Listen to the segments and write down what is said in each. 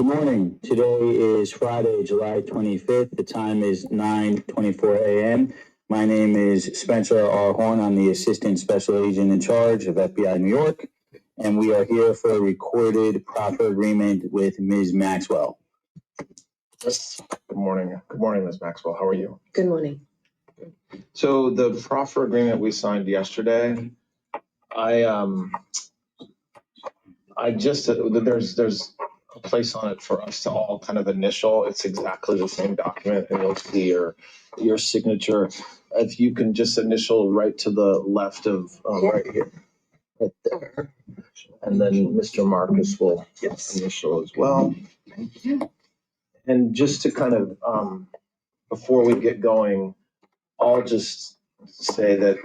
Good morning. Today is Friday, July 25th. The time is 9:24 a.m. My name is Spencer R. Horn. I'm the Assistant Special Agent in charge of FBI New York, and we are here for a recorded proffer agreement with Ms. Maxwell. Good morning. Good morning, Ms. Maxwell. How are you? Good morning. So the proffer agreement we signed yesterday, there's a place on it for us to all kind of initial. It's exactly the same document, and you'll see your signature. If you can just initial right to the left of right here, right there, and then Mr. Marcus will initial as well. And just to kind of before we get going, I'll just say that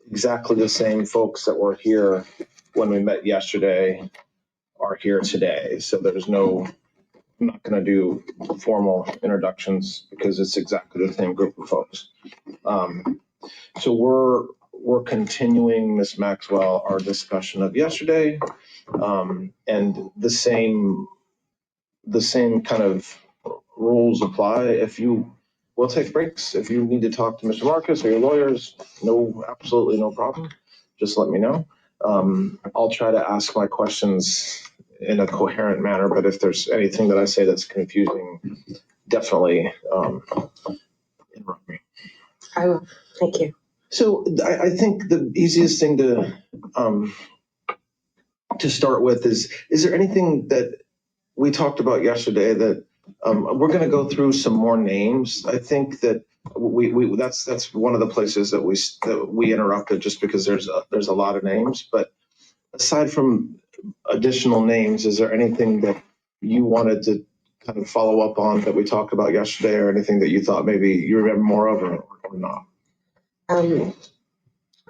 exactly the same folks that were here when we met yesterday are here today. So I'm not going to do formal introductions because it's exactly the same group of folks. So we're continuing, Ms. Maxwell, our discussion of yesterday, and the same kind of rules apply. We'll take breaks. If you need to talk to Mr. Marcus or your lawyers, absolutely no problem. Just let me know. I'll try to ask my questions in a coherent manner, but if there's anything that I say that's confusing, definitely interrupt me. I will. Thank you. So I think the easiest thing to start with is there anything that we talked about yesterday that we're going to go through some more names. I think that that's one of the places that we interrupted just because there's a lot of names. But aside from additional names, is there anything that you wanted to kind of follow up on that we talked about yesterday, or anything that you thought maybe you remember more of or not?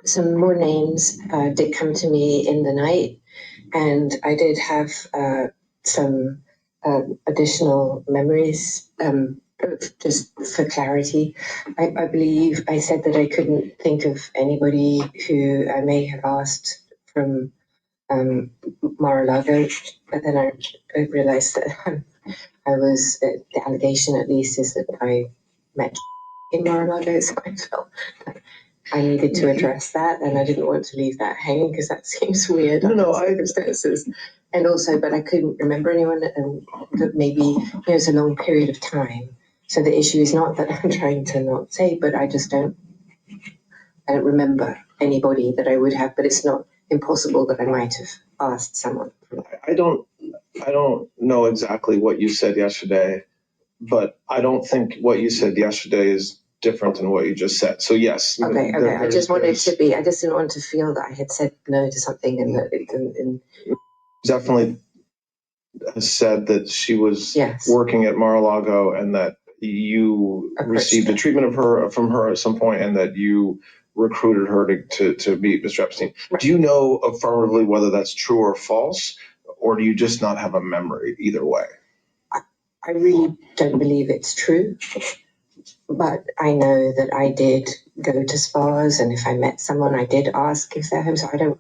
Some more names did come to me in the night, and I did have some additional memories. Just for clarity, I believe I said that I couldn't think of anybody who I may have asked from Mar-a-Lago, but then I realized that the allegation at least is that I met in Mar-a-Lago, so I felt that I needed to address that, and I didn't want to leave that hanging because that seems weird under circumstances. And also, but I couldn't remember anyone, and that maybe it was a long period of time. So the issue is not that I'm trying to not say, but I just don't remember anybody that I would have, but it's not impossible that I might have asked someone. I don't know exactly what you said yesterday, but I don't think what you said yesterday is different than what you just said. So yes. Okay. I just wanted to be. I just didn't want to feel that I had said no to something, and that it definitely has said that she was working at Mar-a-Lago, and that you received a treatment from her at some point, and that you recruited her to meet Mr. Epstein. Right. Do you know affirmatively whether that's true or false, or do you just not have a memory either way? I really don't believe it's true, but I know that I did go to spas, and if I met someone, I did ask if they're home. So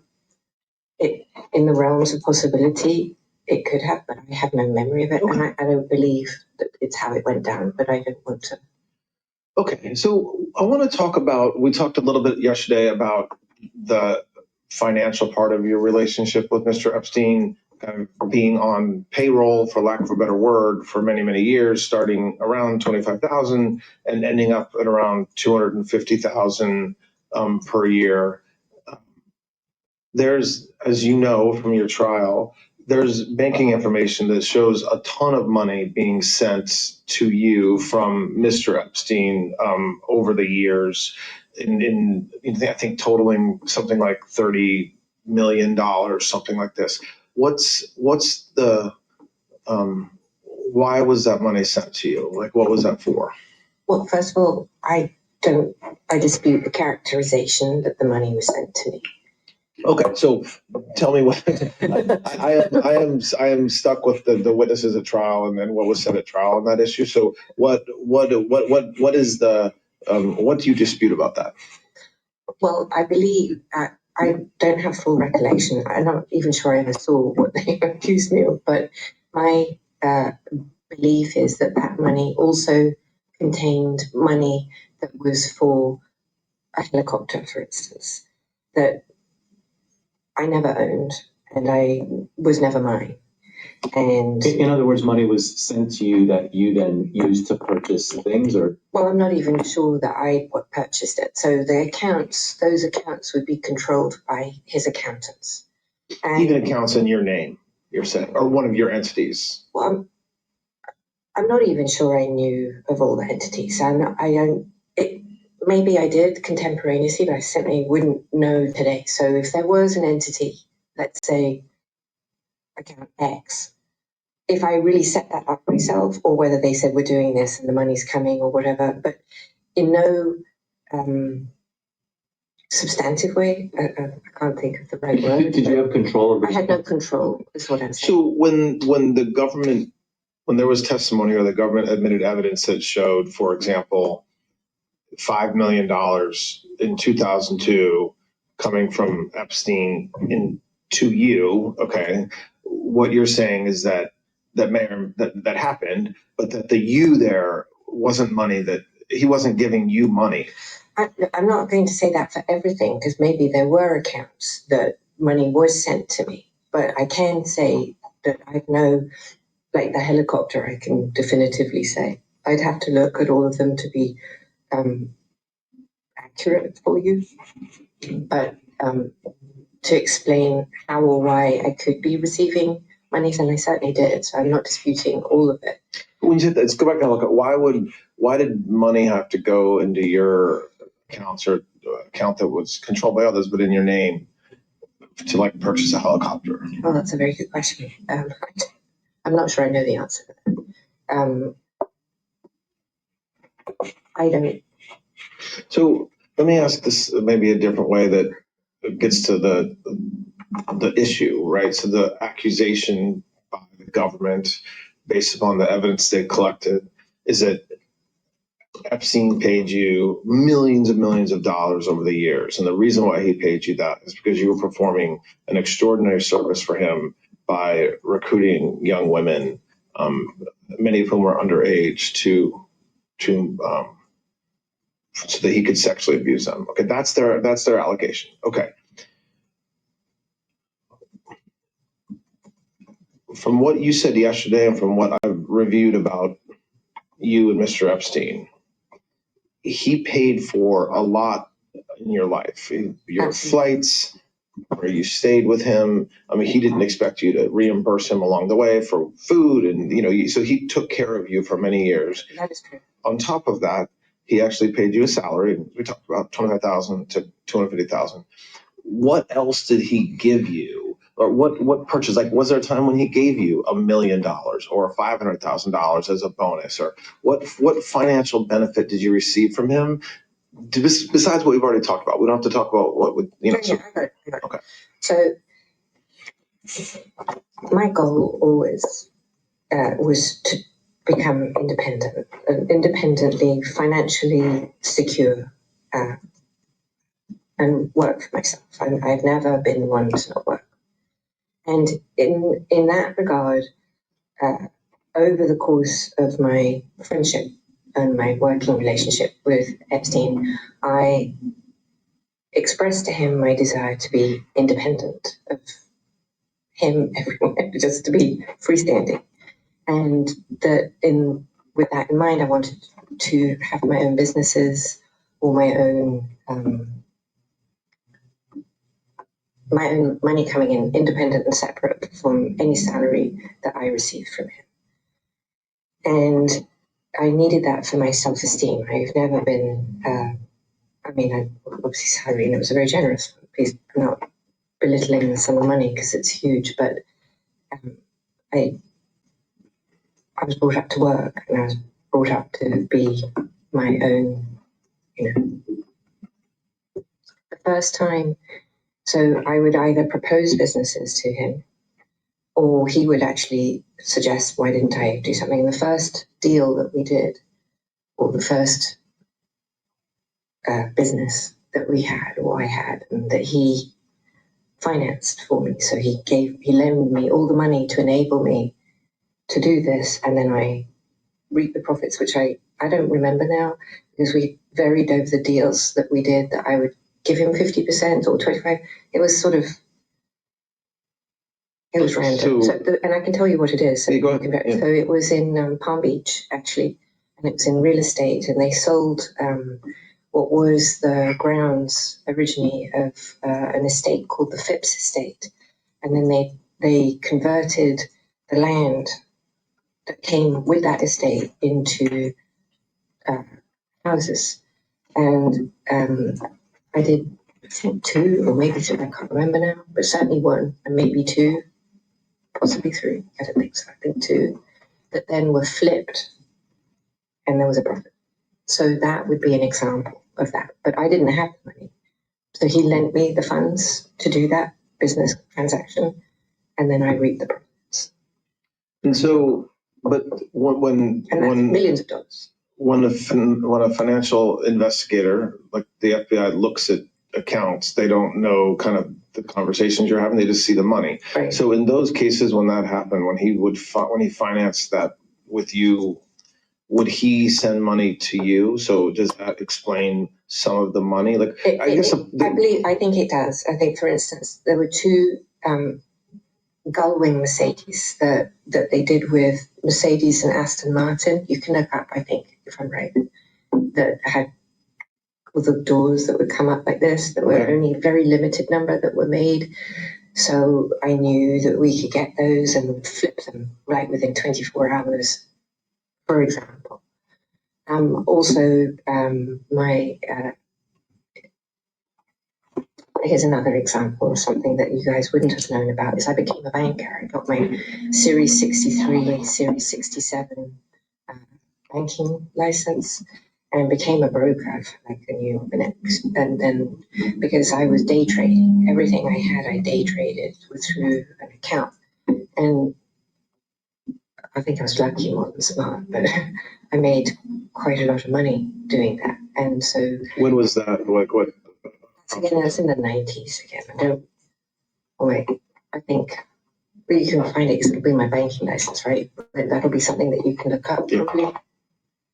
in the realms of possibility, it could have, but I have no memory of it, and I don't believe that it's how it went down, but I don't want to. Okay, so I want to talk about, we talked a little bit yesterday about the financial part of your relationship with Mr. Epstein, kind of being on payroll, for lack of a better word, for many, many years, starting around $25,000 and ending up at around $250,000 per year. There's, as you know from your trial, there's banking information that shows a ton of money being sent to you from Mr. Epstein over the years, in I think totaling something like $30 million, something like this. What's the why was that money sent to you? Like, what was that for? Well, first of all, I dispute the characterization that the money was sent to me. Okay, so tell me what I am stuck with the witnesses at trial and then what was said at trial on that issue. So what is the what do you dispute about that? Well, I believe I don't have full recollection. I'm not even sure I ever saw what they accused me of, but My belief is that that money also contained money that was for a helicopter, for instance, that I never owned and I was never mine. And in other words, money was sent to you that you then used to purchase things, or? well, I'm not even sure that I purchased it. So the accounts, those accounts would be controlled by his accountants. And, Even accounts in your name, you're saying, or one of your entities. well, I'm not even sure I knew of all the entities. Maybe I did contemporaneously, but I certainly wouldn't know today. So if there was an entity, let's say account X, if I really set that up myself, or whether they said we're doing this and the money's coming or whatever, but in no substantive way, I can't think of the right word. Did you have control over? I had no control, is what I'm saying. So when the government, when there was testimony or the government admitted evidence that showed, for example, $5 million in 2002 coming from Epstein to you, okay, what you're saying is that that happened, but that the you there wasn't money, that he wasn't giving you money. I'm not going to say that for everything, because maybe there were accounts that money was sent to me, but I can say that I know, like the helicopter, I can definitively say. I'd have to look at all of them to be accurate for you, but to explain how or why I could be receiving monies, and I certainly did, so I'm not disputing all of it. When you said that, let's go back and look at why did money have to go into your accounts or account that was controlled by others but in your name to like purchase a helicopter? Oh, that's a very good question. I'm not sure I know the answer to that. I don't. So let me ask this maybe a different way that gets to the issue, right? So the accusation by the government, based upon the evidence they collected, is that Epstein paid you millions and millions of dollars over the years. And the reason why he paid you that is because you were performing an extraordinary service for him by recruiting young women, many of whom were underage, so that he could sexually abuse them. Okay, that's their allegation. Okay. From what you said yesterday and from what I've reviewed about you and Mr. Epstein, he paid for a lot in your life, your flights, where you stayed with him. I mean, he didn't expect you to reimburse him along the way for food, and so he took care of you for many years. That is true. On top of that, he actually paid you a salary. We talked about $25,000 to $250,000. What else did he give you, or what purchase? Like, was there a time when he gave you $1 million or $500,000 as a bonus, or what financial benefit did you receive from him? Besides what we've already talked about, we don't have to talk about what would I got it. Okay. So my goal always was to become independently financially secure, and work for myself. I've never been one to not work. And in that regard, over the course of my friendship and my working relationship with Epstein, I expressed to him my desire to be independent of him everywhere, just to be freestanding. And that with that in mind, I wanted to have my own businesses or my own money coming in, independent and separate from any salary that I received from him. And I needed that for my self-esteem. I've never been, I obviously salary, and it was a very generous one. Please, I'm not belittling the sum of money because it's huge, but I was brought up to work, and I was brought up to be my own, The first time, so I would either propose businesses to him, or he would actually suggest, why didn't I do something? The first deal that we did, or the first business that we had, or I had, and that he financed for me. So he loaned me all the money to enable me to do this, and then I reap the profits, which I don't remember now because we varied over the deals that we did, that I would give him 50% or 25%. It was sort of, it was random. And I can tell you what it is. So, go ahead. So it was in Palm Beach, actually, and it was in real estate, and they sold what was the grounds originally of an estate called the Phipps Estate. And then they converted the land that came with that estate into houses. And I did, I think 2 or maybe 3, I can't remember now, but certainly 1 and maybe 2, possibly 3. I don't think so. I think 2 that then were flipped and there was a profit. So that would be an example of that. But I didn't have the money. So he lent me the funds to do that business transaction, and then I reaped the profits. And so, but when millions of dollars. When a financial investigator, like the FBI, looks at accounts, they don't know kind of the conversations you're having. They just see the money. Right. So in those cases, when that happened, when he financed that with you, would he send money to you? So does that explain some of the money? Like, I think it does. I think, for instance, there were 2 Gullwing Mercedes that they did with Mercedes and Aston Martin. You can look up, I think, if I'm right, that had all the doors that would come up like this, that were only a very limited number that were made. So I knew that we could get those and flip them right within 24 hours, for example. Here's another example of something that you guys wouldn't have known about, is I became a banker. I got my Series 63, Series 67 banking license and became a broker for like a new next. And then because I was day trading, everything I had, I day traded through an account. And I think I was lucky more than smart, but I made quite a lot of money doing that. And so... When was that? Like what? Again, that's in the 90s again. I think you can find it because it'll be my banking license, right? But that'll be something that you can look up probably.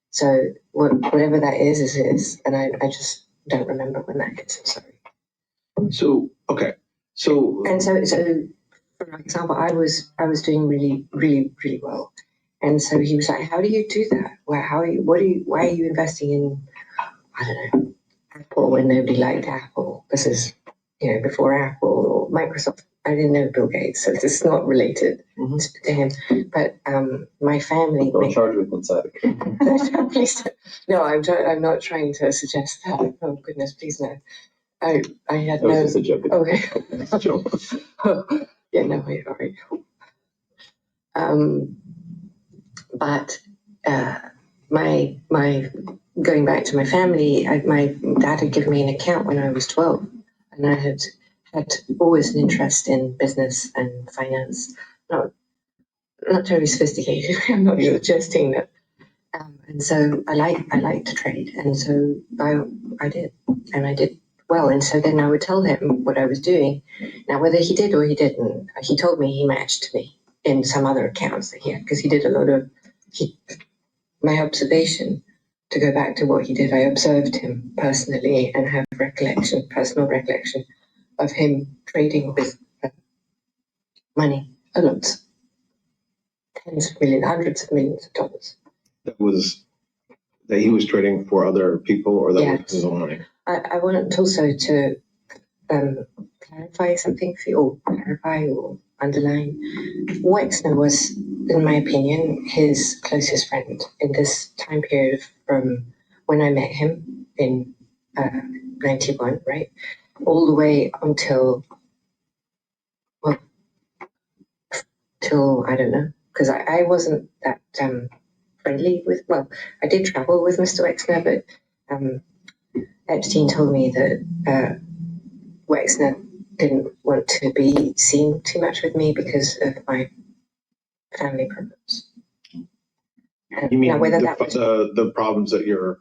So whatever that is. And I just don't remember when that is. I'm sorry. So, okay. So for example, I was doing really, really, really well. And so he was like, how do you do that? Why are you investing in, I don't know, Apple when nobody liked Apple? This is, before Apple or Microsoft. I didn't know Bill Gates, so this is not related to him. But my family... Don't charge with inside. Please no, I'm not trying to suggest that. Oh, goodness, please no. I had that was just a joke. Okay. It's a joke. Yeah, no, wait, all right. But my going back to my family, my dad had given me an account when I was 12, and I had always an interest in business and finance. Not terribly sophisticated. I'm not suggesting that. And so I like to trade, and so I did, and I did well. And so then I would tell him what I was doing. Now, whether he did or he didn't, he told me he matched me in some other accounts that he had, because he did a lot of. My observation, to go back to what he did, I observed him personally and have personal recollection of him trading with money, a lot, tens of millions, hundreds of millions of dollars. That he was trading for other people, or that was his own money? I want also to clarify something for you, or underline. Wexner was, in my opinion, his closest friend in this time period from when I met him in 91, right? All the way until, till, I don't know, because I wasn't that friendly with, I did travel with Mr. Wexner, but Epstein told me that Wexner didn't want to be seen too much with me because of my family problems. You mean the problems that your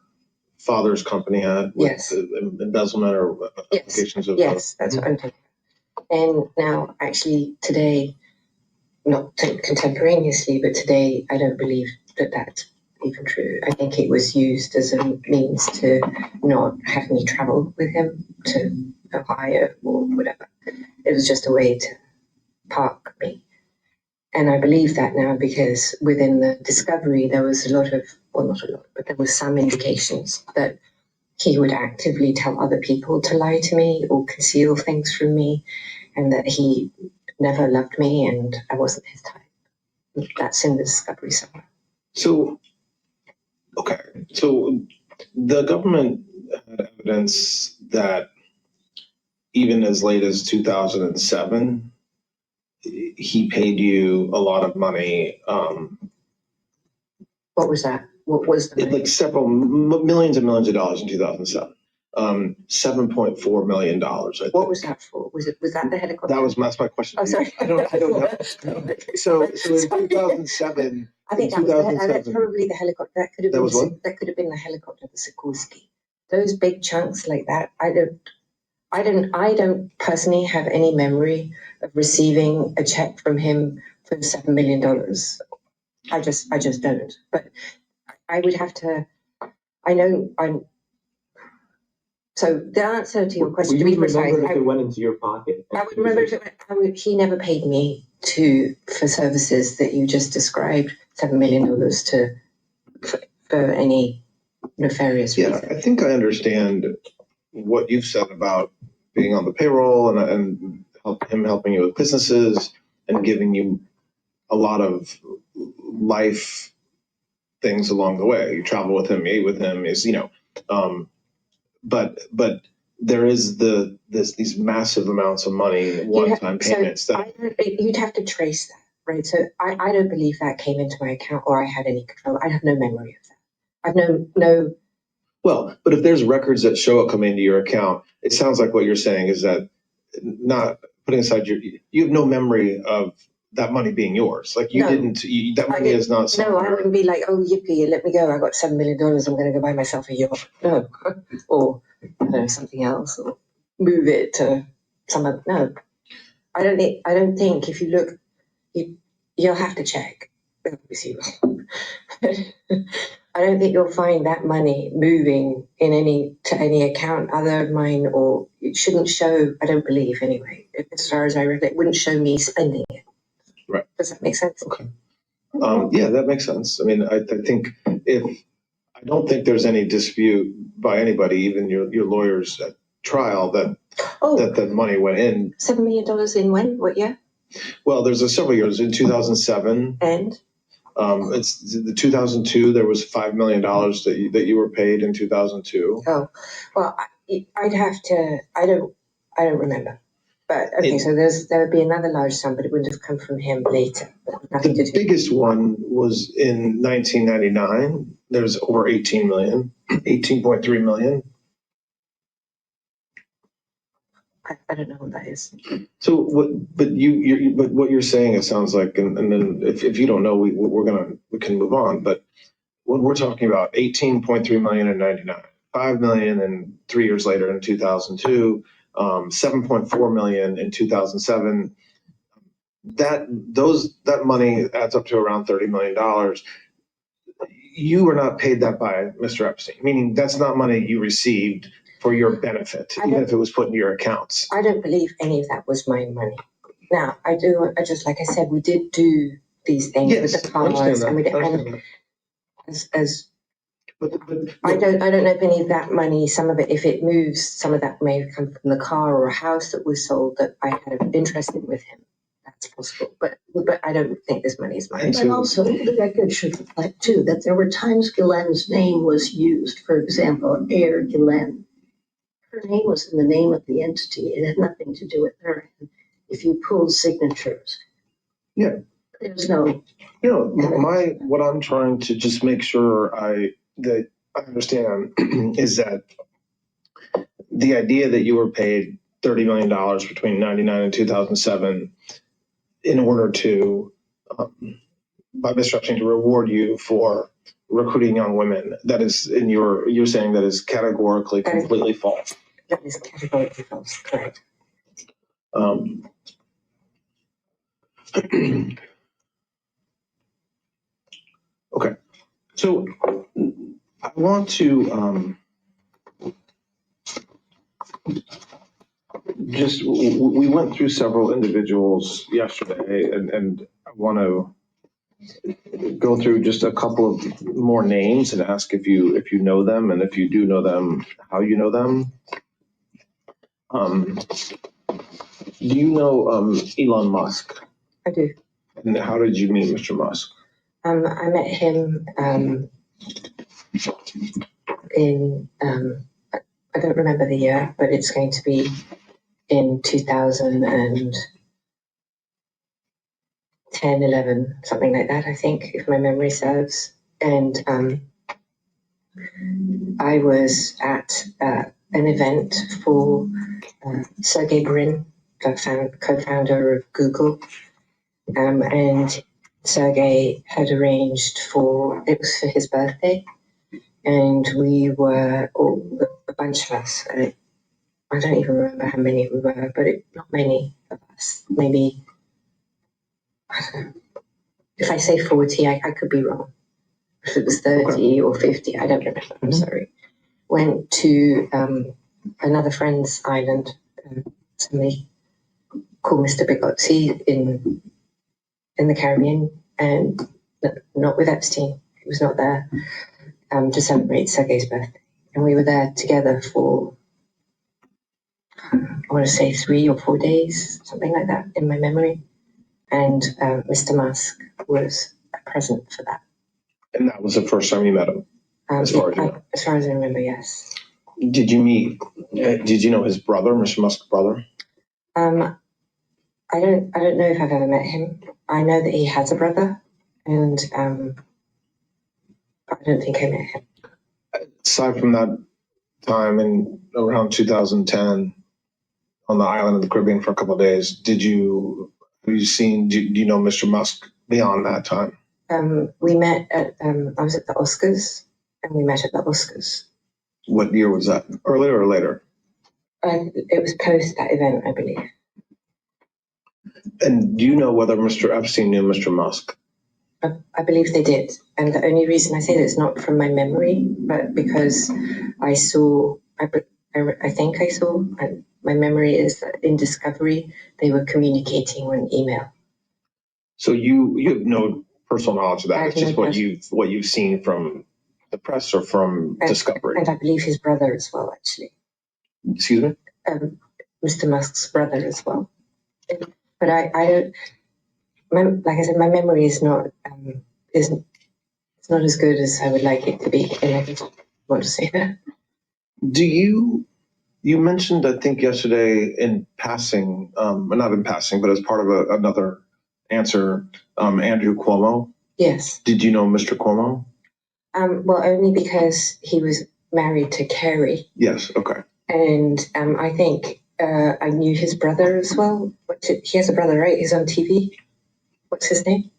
father's company had with yes. Embezzlement or applications of... Yes, that's what I'm talking about. And now, actually, today, not contemporaneously, but today I don't believe that that's even true. I think it was used as a means to not have me travel with him to Ohio or whatever. It was just a way to park me. And I believe that now because within the discovery, there was a lot of, well, not a lot, but there was some indications that he would actively tell other people to lie to me or conceal things from me, and that he never loved me and I wasn't his type. That's in the discovery somewhere. So, okay. So the government had evidence that even as late as 2007, he paid you a lot of money. What was that? What was the money? Like several millions and millions of dollars in 2007. $7.4 million. I think. What was that for? Was that the helicopter? That's my question. Oh, sorry. I don't know. So in 2007, I think that's probably the helicopter. That could have been that could have been the helicopter, the Sikorsky. Those big chunks like that. I don't personally have any memory of receiving a check from him for $7 million. I just don't. But I would have to. I know I'm. So the answer to your question, to be precise, if it went into your pocket. I would remember. He never paid me for services that you just described. $7 million for any nefarious reason. I think I understand what you've said about being on the payroll and him helping you with businesses and giving you a lot of life things along the way. You travel with him, eat with him, but there is these massive amounts of money, one-time payments. You'd have to trace that, right? So I don't believe that came into my account or I had any control. I have no memory of that. I've no. Well, but if there's records that show it coming into your account, it sounds like what you're saying is that, not putting aside you have no memory of that money being yours. Like that money is not somewhere. No, I wouldn't be like, oh, yippee, let me go. I got $7 million. I'm going to go buy myself a yacht. No, or I don't know, something else, or move it to some other. No, I don't think if you look, you'll have to check. Obviously, I don't think you'll find that money moving to any account other of mine, or it shouldn't show. I don't believe anyway. As far as I read, it wouldn't show me spending it. Right. Does that make sense? Okay. Yeah, that makes sense. I mean, I think I don't think there's any dispute by anybody, even your lawyers at trial, that the money went in. $7 million in when? What year? Well, there's several years. In 2007. And? It's the 2002. There was $5 million that you were paid in 2002. Oh, well, I'd have to. I don't remember. But okay, so there would be another large sum, but it wouldn't have come from him later. The biggest one was in 1999. There's over 18.3 million. I don't know what that is. So what you're saying, it sounds like, and then if you don't know, we can move on. But when we're talking about 18.3 million in 99, 5 million, and 3 years later in 2002, 7.4 million in 2007. That money adds up to around $30 million. You were not paid that by Mr. Epstein, meaning that's not money you received for your benefit, even if it was put into your accounts. I don't believe any of that was my money. Now, I just, like I said, we did do these things with the cars, and we did, I don't know if any of that money, some of it, if it moves, some of that may have come from the car or a house that was sold that I had an interest in with him. That's possible, but I don't think this money is mine. And also, the record should reflect too that there were times Ghislaine's name was used. For example, Air Ghislaine. Her name was in the name of the entity. It had nothing to do with her. If you pulled signatures, there's no. What I'm trying to just make sure I understand is that the idea that you were paid $30 million between 99 and 2007 in order to, by Mr. Epstein, to reward you for recruiting young women, that is, you're saying that is categorically completely false. That is categorically false, correct. So I want to we went through several individuals yesterday, and I want to go through just a couple of more names and ask if you know them, and if you do know them, how you know them. Do you know Elon Musk? I do. And how did you meet Mr. Musk? I met him in, I don't remember the year, but it's going to be in 2010, 11, something like that, I think, if my memory serves. And I was at an event for Sergey Brin, the co-founder of Google. And Sergey had arranged it was for his birthday, and we were all, a bunch of us, I don't even remember how many we were, but not many of us, maybe, I don't know, if I say 40, I could be wrong. If it was 30 or 50, I don't remember, I'm sorry. Went to another friend's island, somebody called Mr. Bigotzi in the Caribbean, and not with Epstein. He was not there to celebrate Sergey's birthday. And we were there together for, I want to say 3 or 4 days, something like that, in my memory. And Mr. Musk was present for that. And that was the first time you met him, as far as you know? As far as I remember, yes. Did you know his brother, Mr. Musk's brother? I don't know if I've ever met him. I know that he has a brother, and I don't think I met him. Aside from that time in around 2010 on the island of the Caribbean for a couple of days, do you know Mr. Musk beyond that time? We met at, I was at the Oscars, and we met at the Oscars. What year was that? Earlier or later? It was post that event, I believe. And do you know whether Mr. Epstein knew Mr. Musk? I believe they did. And the only reason I say that is not from my memory, but because I think I saw, and my memory is that in Discovery, they were communicating on email. So you have no personal knowledge of that. It's just no what you've seen from the press or from Discovery. And I believe his brother as well, actually. Excuse me? Mr. Musk's brother as well. But I don't, like I said, my memory is not it's not as good as I would like it to be, and I just want to say that. Do you mentioned, I think yesterday in passing, not in passing, but as part of another answer, Andrew Cuomo? Yes. Did you know Mr. Cuomo? Well, only because he was married to Kerry. Yes, okay. And I think I knew his brother as well. He has a brother, right? He's on TV. What's his name?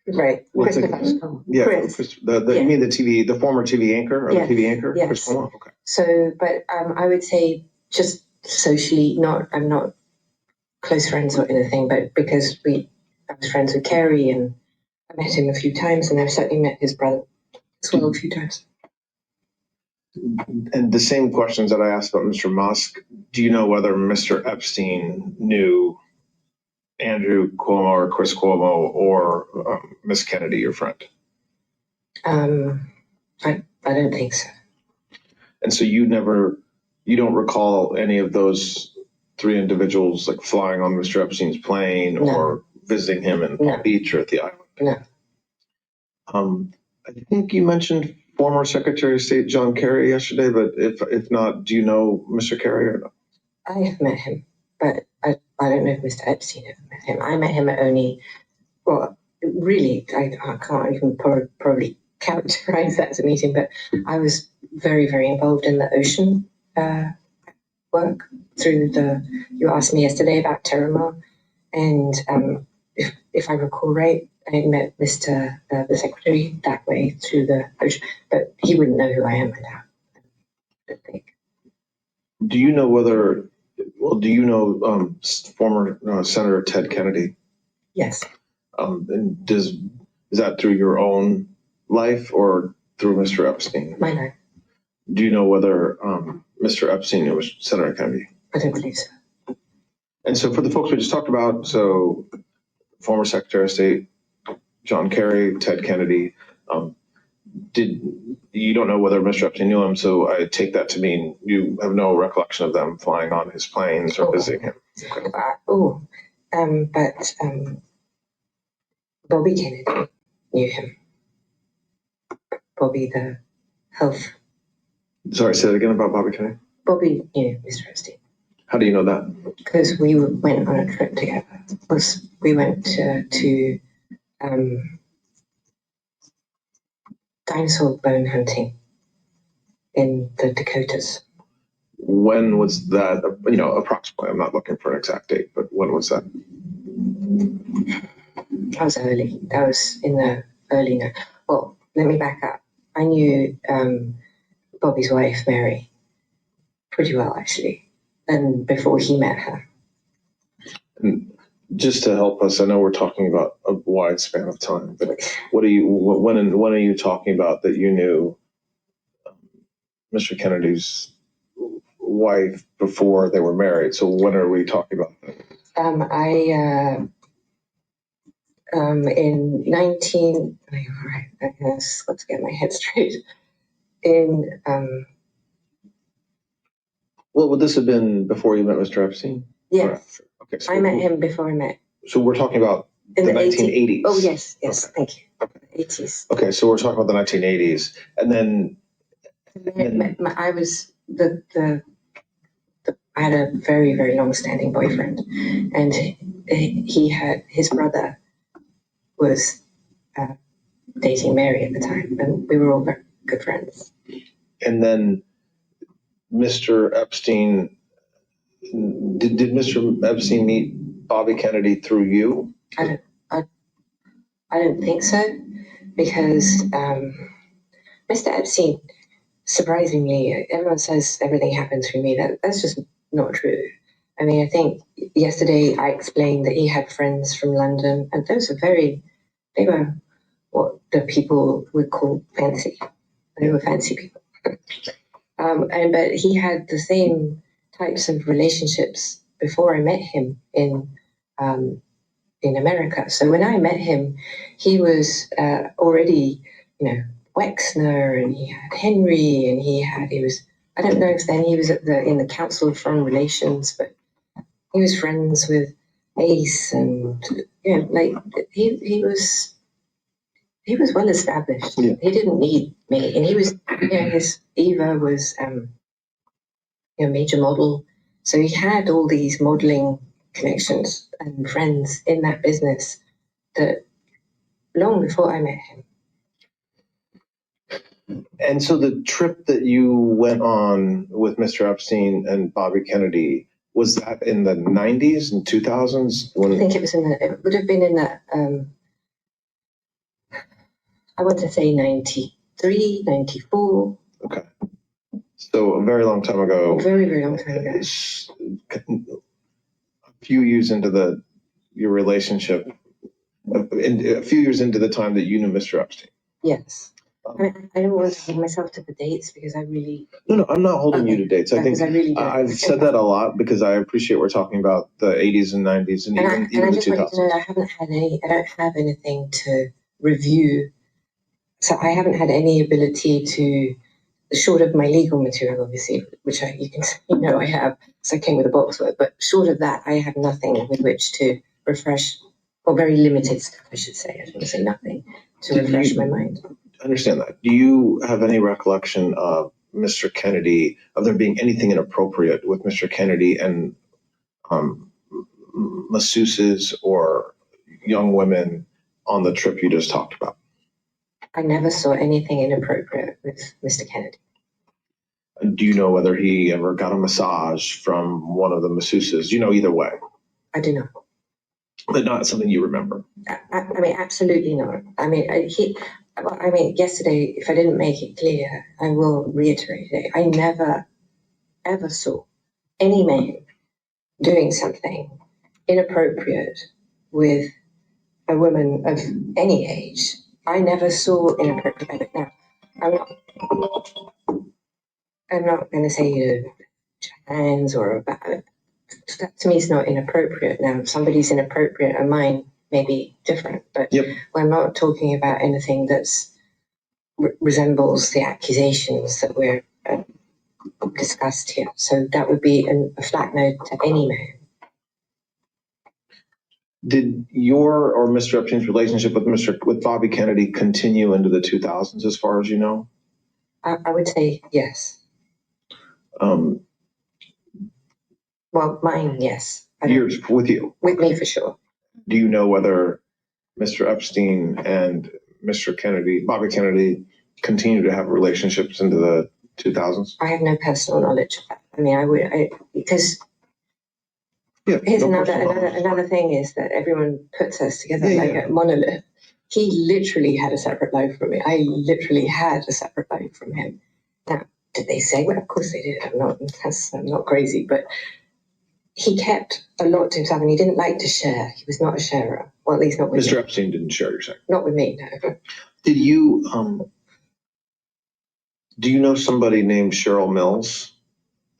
Right. Christopher. Yeah, Chris. You mean the former TV anchor, or yes. the TV anchor? Yes. Chris Cuomo? Okay. So, but I would say just socially, I'm not close friends or anything, but because I was friends with Kerry, and I met him a few times, and I've certainly met his brother as well a few times. And the same questions that I asked about Mr. Musk, do you know whether Mr. Epstein knew Andrew Cuomo or Chris Cuomo or Miss Kennedy, your friend? I don't think so. And so you don't recall any of those 3 individuals like flying on Mr. Epstein's plane or visiting him in Palm Beach or at the island? No. I think you mentioned former Secretary of State John Kerry yesterday, but if not, do you know Mr. Kerry or not? I have met him, but I don't know if Mr. Epstein ever met him. I met him really, I can't even probably characterize that as a meeting, but I was very, very involved in the ocean work through you asked me yesterday about Terramar, and if I recall right, I met Mr. The Secretary that way through the ocean, but he wouldn't know who I am right now, I don't think. Do you know former Senator Ted Kennedy? Yes. And does Is that through your own life or through Mr. Epstein? My life. Do you know whether Mr. Epstein knew Senator Kennedy? I don't believe so. And so for the folks we just talked about, so former Secretary of State John Kerry, Ted Kennedy, you don't know whether Mr. Epstein knew him, so I take that to mean you have no recollection of them flying on his planes or visiting him. But Bobby Kennedy knew him. Bobby, the health. Sorry, say that again about Bobby Kennedy. Bobby knew Mr. Epstein. How do you know that? Because we went on a trip together. We went to dinosaur bone hunting in the Dakotas. When was that? Approximately. I'm not looking for an exact date, but when was that? That was early. That was in the early. Well, let me back up. I knew Bobby's wife, Mary, pretty well actually, and before he met her. And just to help us, I know we're talking about a wide span of time, but when are you talking about that you knew Mr. Kennedy's wife before they were married? So when are we talking about that? In 19. All right, I guess let's get my head straight. Well, would this have been before you met Mr. Epstein? Yes. Okay. So I met him before I met. So we're talking about in the 1980s. 1980s. Oh yes, Okay. Thank you. Okay. 80s. Okay, so we're talking about the 1980s, and then I was I had a very, very long-standing boyfriend, and he had his brother was dating Mary at the time, and we were all very good friends. And then Mr. Epstein, did Mr. Epstein meet Bobby Kennedy through you? I don't think so, because Mr. Epstein, surprisingly, everyone says everything happened through me. That's just not true. I mean, I think yesterday I explained that he had friends from London, and those are they were what the people would call fancy. They were fancy people. But he had the same types of relationships before I met him in America. So when I met him, he was already, Wexner, and he had Henry, and he was. I don't know if then he was in the Council of Foreign Relations, but he was friends with Ace, and he was well established. Yeah. He didn't need me, and he was, his Eva was a major model, so he had all these modeling connections and friends in that business that long before I met him. And so the trip that you went on with Mr. Epstein and Bobby Kennedy, was that in the 90s and 2000s? I think it would have been in the, I want to say 93, 94. Okay. So a very long time ago. A very, very long time ago. A few years into your relationship, a few years into the time that you knew Mr. Epstein. Yes. I don't want to hold myself to the dates because I really. No, I'm not holding you to dates. I think I've said that a lot because I appreciate we're talking about the 80s and 90s and even the 2000s. Want you to know I don't have anything to review. So I haven't had any ability to, short of my legal material, obviously, which I have, so I came with a box with it, but short of that, I have nothing with which to refresh, or very limited stuff, I should say. I don't want to say nothing to refresh my mind. I understand that. Do you have any recollection of Mr. Kennedy, of there being anything inappropriate with Mr. Kennedy and masseuses or young women on the trip you just talked about? I never saw anything inappropriate with Mr. Kennedy. Do you know whether he ever got a massage from one of the masseuses? Do you know either way? I do not. But not something you remember? I mean, absolutely not. I mean, yesterday, if I didn't make it clear, I will reiterate it. I never, ever saw any man doing something inappropriate with a woman of any age. I never saw inappropriate behavior. Now, I'm not going to say hands or about it. That to me is not inappropriate. Now, if somebody's inappropriate and mine may be different, but we're not talking about anything that's resembles the accusations that we're discussed here. So that would be a flat no to any man. Did your or Mr. Epstein's relationship with Bobby Kennedy continue into the 2000s, as far as you know? I would say yes. Well, mine, yes. Years with you? With me, for sure. Do you know whether Mr. Epstein and Mr. Kennedy, Bobby Kennedy, continue to have relationships into the 2000s? I have no personal knowledge of that. I mean, because here's another thing is that everyone puts us together a monolith. He literally had a separate life from me. I literally had a separate life from him. Now, did they say? Well, of course they did. I'm not crazy, but he kept a lot to himself, and he didn't like to share. He was not a sharer. Well, at least not with Mr. me. Epstein didn't share your secret. Not with me, no. Did you do you know somebody named Cheryl Mills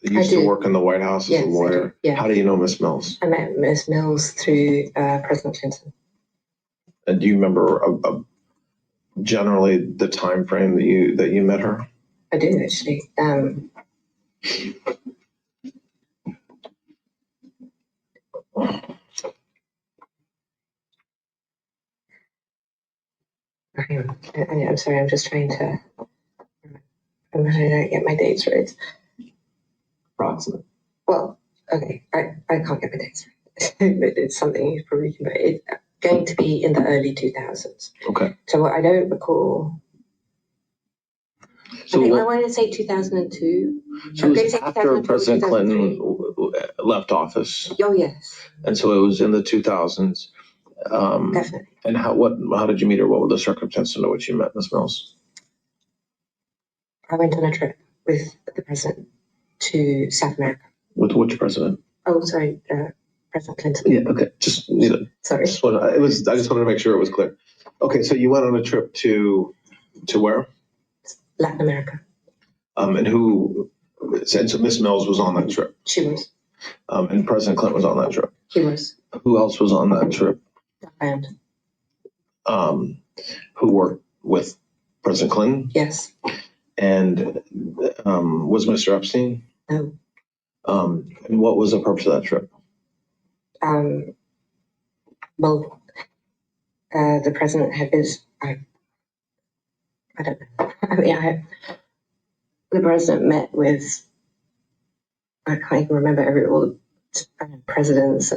that used to work in the White House as a lawyer? Yeah. How do you know Miss Mills? I met Miss Mills through President Clinton. And do you remember generally the time frame that you met her? I do, actually. I'm sorry, I'm just trying to get my dates right. Approximate. Well, okay, I can't get my dates right. It's something you probably can, but it's going to be in the early 2000s. Okay. So what I don't recall. So I want to say 2002. So it was after President Clinton left office. Oh, yes. And so it was in the 2000s. Definitely. And how did you meet her? What were the circumstances under which you met Ms. Mills? I went on a trip with the president to South America. With which president? Oh, sorry, President Clinton. Yeah. Okay. Sorry. I just wanted to make sure it was clear. Okay. So you went on a trip to where? Latin America. And so Miss Mills was on that trip. She was. And President Clinton was on that trip. He was. Who else was on that trip? And. Who worked with President Clinton? Yes. And was Mr. Epstein? No. And what was the purpose of that trip? Well, the president had his. I don't know. I mean, the president met with. I can't even remember all the presidents.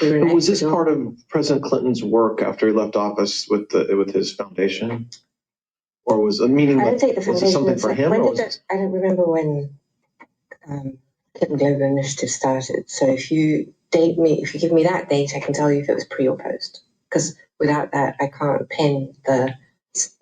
And was this part of President Clinton's work after he left office with his foundation, or was a meeting? I don't think the foundation was something for him. I don't remember when Clinton Global Initiative started. So if you give me that date, I can tell you if it was pre or post. Because without that, I can't pin the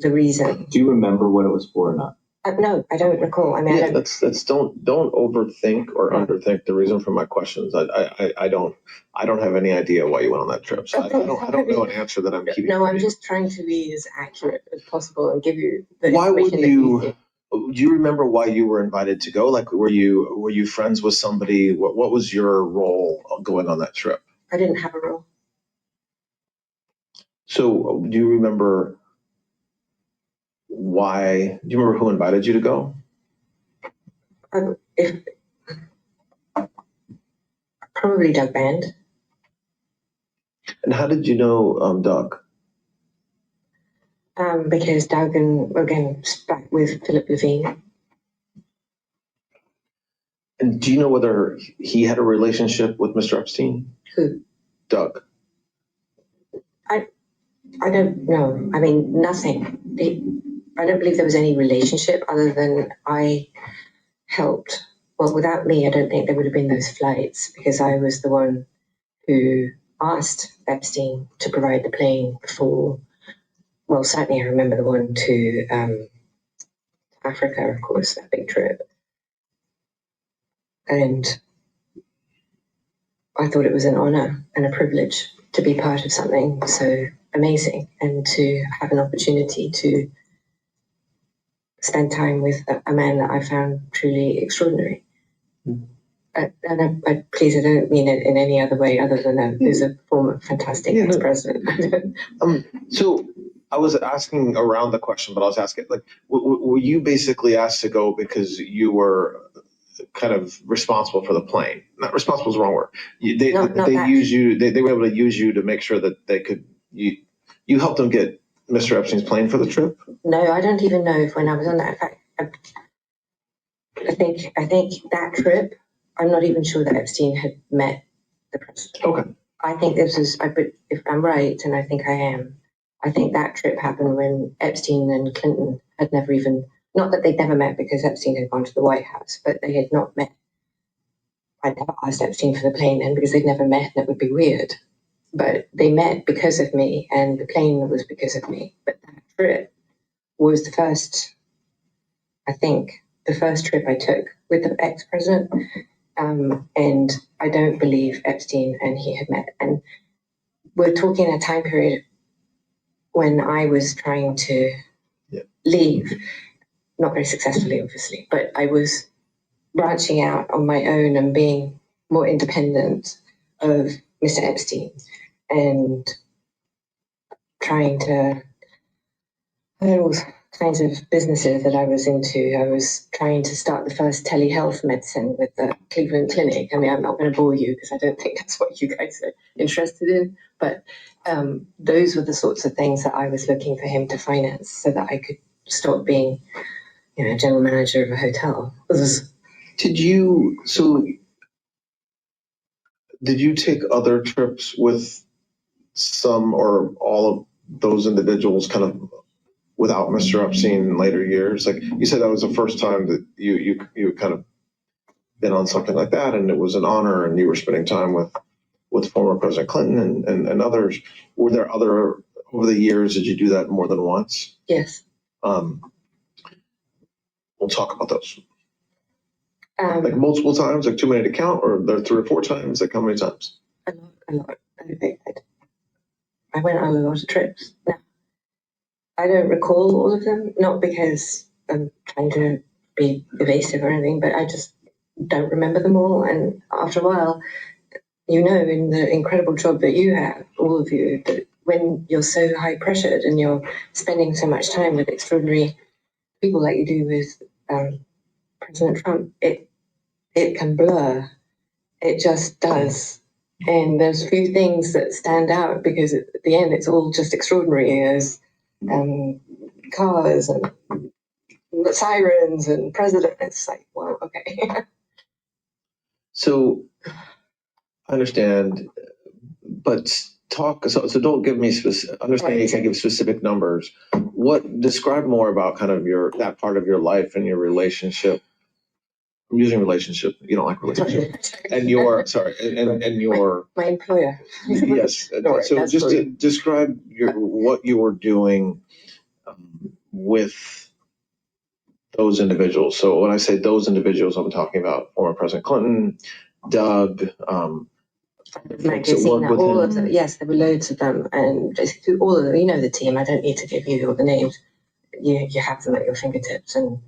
reason. Do you remember what it was for or not? No, I don't recall. I mean, that's don't overthink or underthink the reason for my questions. I don't have any idea why you went on that trip. So okay. I don't know an answer that I'm keeping. No, I'm just trying to be as accurate as possible and give you the why would information. Do you remember why you were invited to go? Like, were you friends with somebody? What was your role going on that trip? I didn't have a role. So, do you remember why? Do you remember who invited you to go? Probably Doug Band. And how did you know Doug? Because Doug again back with Philip Levine. And do you know whether he had a relationship with Mr. Epstein? Who? Doug. I don't know. I mean, nothing. I don't believe there was any relationship other than I helped. Well, without me, I don't think there would have been those flights because I was the one who asked Epstein to provide the plane before. Well, certainly I remember the one to Africa, of course, that big trip. And I thought it was an honor and a privilege to be part of something so amazing and to have an opportunity to spend time with a man that I found truly extraordinary. And please, I don't mean it in any other way other than who's a former fantastic ex-president. So I was asking around the question, but I was asking, like, were you basically asked to go because you were kind of responsible for the plane? Not responsible is the wrong word. They use you. They were able to use you to make sure that they could. You helped them get Mr. Epstein's plane for the trip. No, I don't even know if when I was on that. In fact, I think that trip, I'm not even sure that Epstein had met the president. Okay. I think this was, but if I'm right, and I think I am, I think that trip happened when Epstein and Clinton had never even, not that they'd never met because Epstein had gone to the White House, but they had not met. I'd never asked Epstein for the plane then because they'd never met and it would be weird. But they met because of me and the plane was because of me. But that trip was the first, I think, the first trip I took with the ex-president. And I don't believe Epstein and he had met. And we're talking a time period when I was trying to leave, not very successfully, obviously, but I was branching out on my own and being more independent of Mr. Epstein and trying to, I don't know, all kinds of businesses that I was into. I was trying to start the first telehealth medicine with the Cleveland Clinic. I mean, I'm not going to bore you because I don't think that's what you guys are interested in, but those were the sorts of things that I was looking for him to finance so that I could stop being, general manager of a hotel. Did you take other trips with some or all of those individuals kind of without Mr. Epstein in later years? Like you said, that was the first time that you kind of been on something like that, and it was an honor, and you were spending time with former President Clinton and others. Were there other, over the years, did you do that more than once? Yes. We'll talk about those. Like multiple times, like too many to count, or there 3 or 4 times, like how many times? A lot. I went on a lot of trips. Now, I don't recall all of them, not because I'm trying to be evasive or anything, but I just don't remember them all. And after a while, in the incredible job that you have, all of you, that when you're so high pressured and you're spending so much time with extraordinary people like you do with President Trump, it can blur. It just does. And there's few things that stand out because at the end it's all just extraordinary. There's cars and sirens and president. It's like, well, okay. So I understand, but talk. So don't give me specific. Understand you can't give specific numbers. Describe more about kind of that part of your life and your relationship. I'm using relationship. You don't like relationship. And your my employer. Yes. So just to describe what you were doing with those individuals. So when I say those individuals, I'm talking about former President Clinton, Doug, magazine, all of them. Yes, there were loads of them, and basically all of them. You know the team. I don't need to give you all the names. You have them at your fingertips, and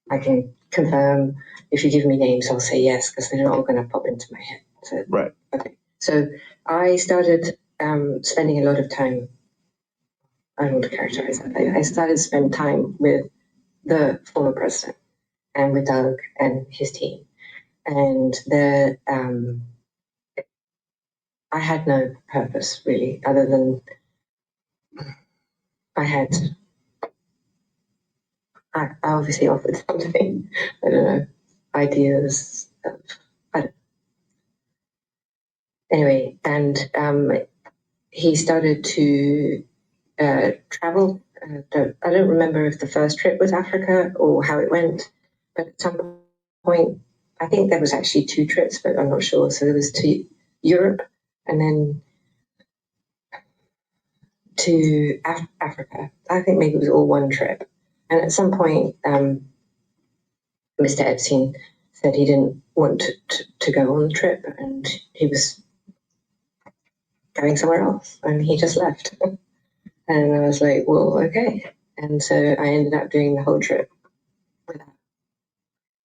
I can confirm. If you give me names, I'll say yes because they're not all going to pop into my head. So, right. Okay. So I started spending a lot of time. I don't want to characterize that. I started to spend time with the former president and with Doug and his team, and I had no purpose really, other than I obviously offered something. I don't know, ideas. Anyway, and he started to travel. I don't remember if the first trip was Africa or how it went, but at some point, I think there was actually 2 trips, but I'm not sure. So there was to Europe and then to Africa. I think maybe it was all one trip. And at some point, Mr. Epstein said he didn't want to go on the trip, and he was going somewhere else, and he just left. And I was like, well, okay. And so I ended up doing the whole trip without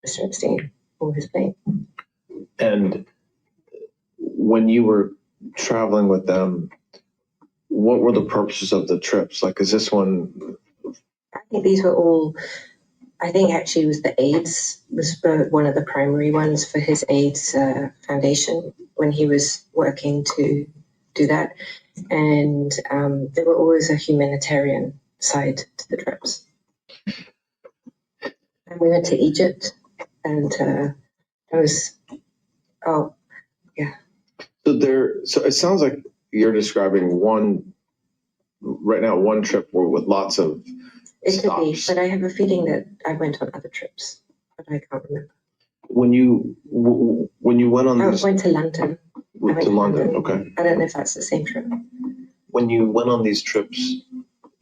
Mr. Epstein or his plane. And when you were traveling with them, what were the purposes of the trips? Like, is this one? I think these were all, I think actually it was the AIDS was one of the primary ones for his AIDS foundation when he was working to do that. And there were always a humanitarian side to the trips. And we went to Egypt, and it was, oh, yeah. So it sounds like you're describing one trip with lots of It could be, stops. but I have a feeling that I went on other trips, but I can't remember. When you went on I these went to London. to London, okay. I don't know if that's the same trip. When you went on these trips,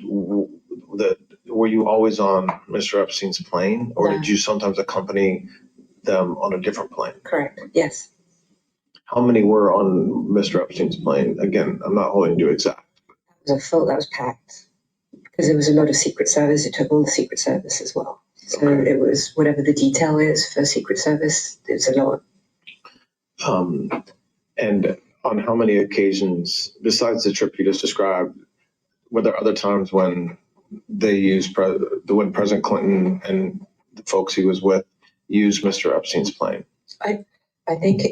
were you always on Mr. Epstein's plane, or No. did you sometimes accompany them on a different plane? Correct. Yes. How many were on Mr. Epstein's plane? Again, I'm not holding you exact. That was full. That was packed because there was a lot of Secret Service. It took all the Secret Service as well. So Okay. it was whatever the detail is for Secret Service. It's a lot. And on how many occasions, besides the trip you just described, were there other times when they used when President Clinton and the folks he was with used Mr. Epstein's plane? I think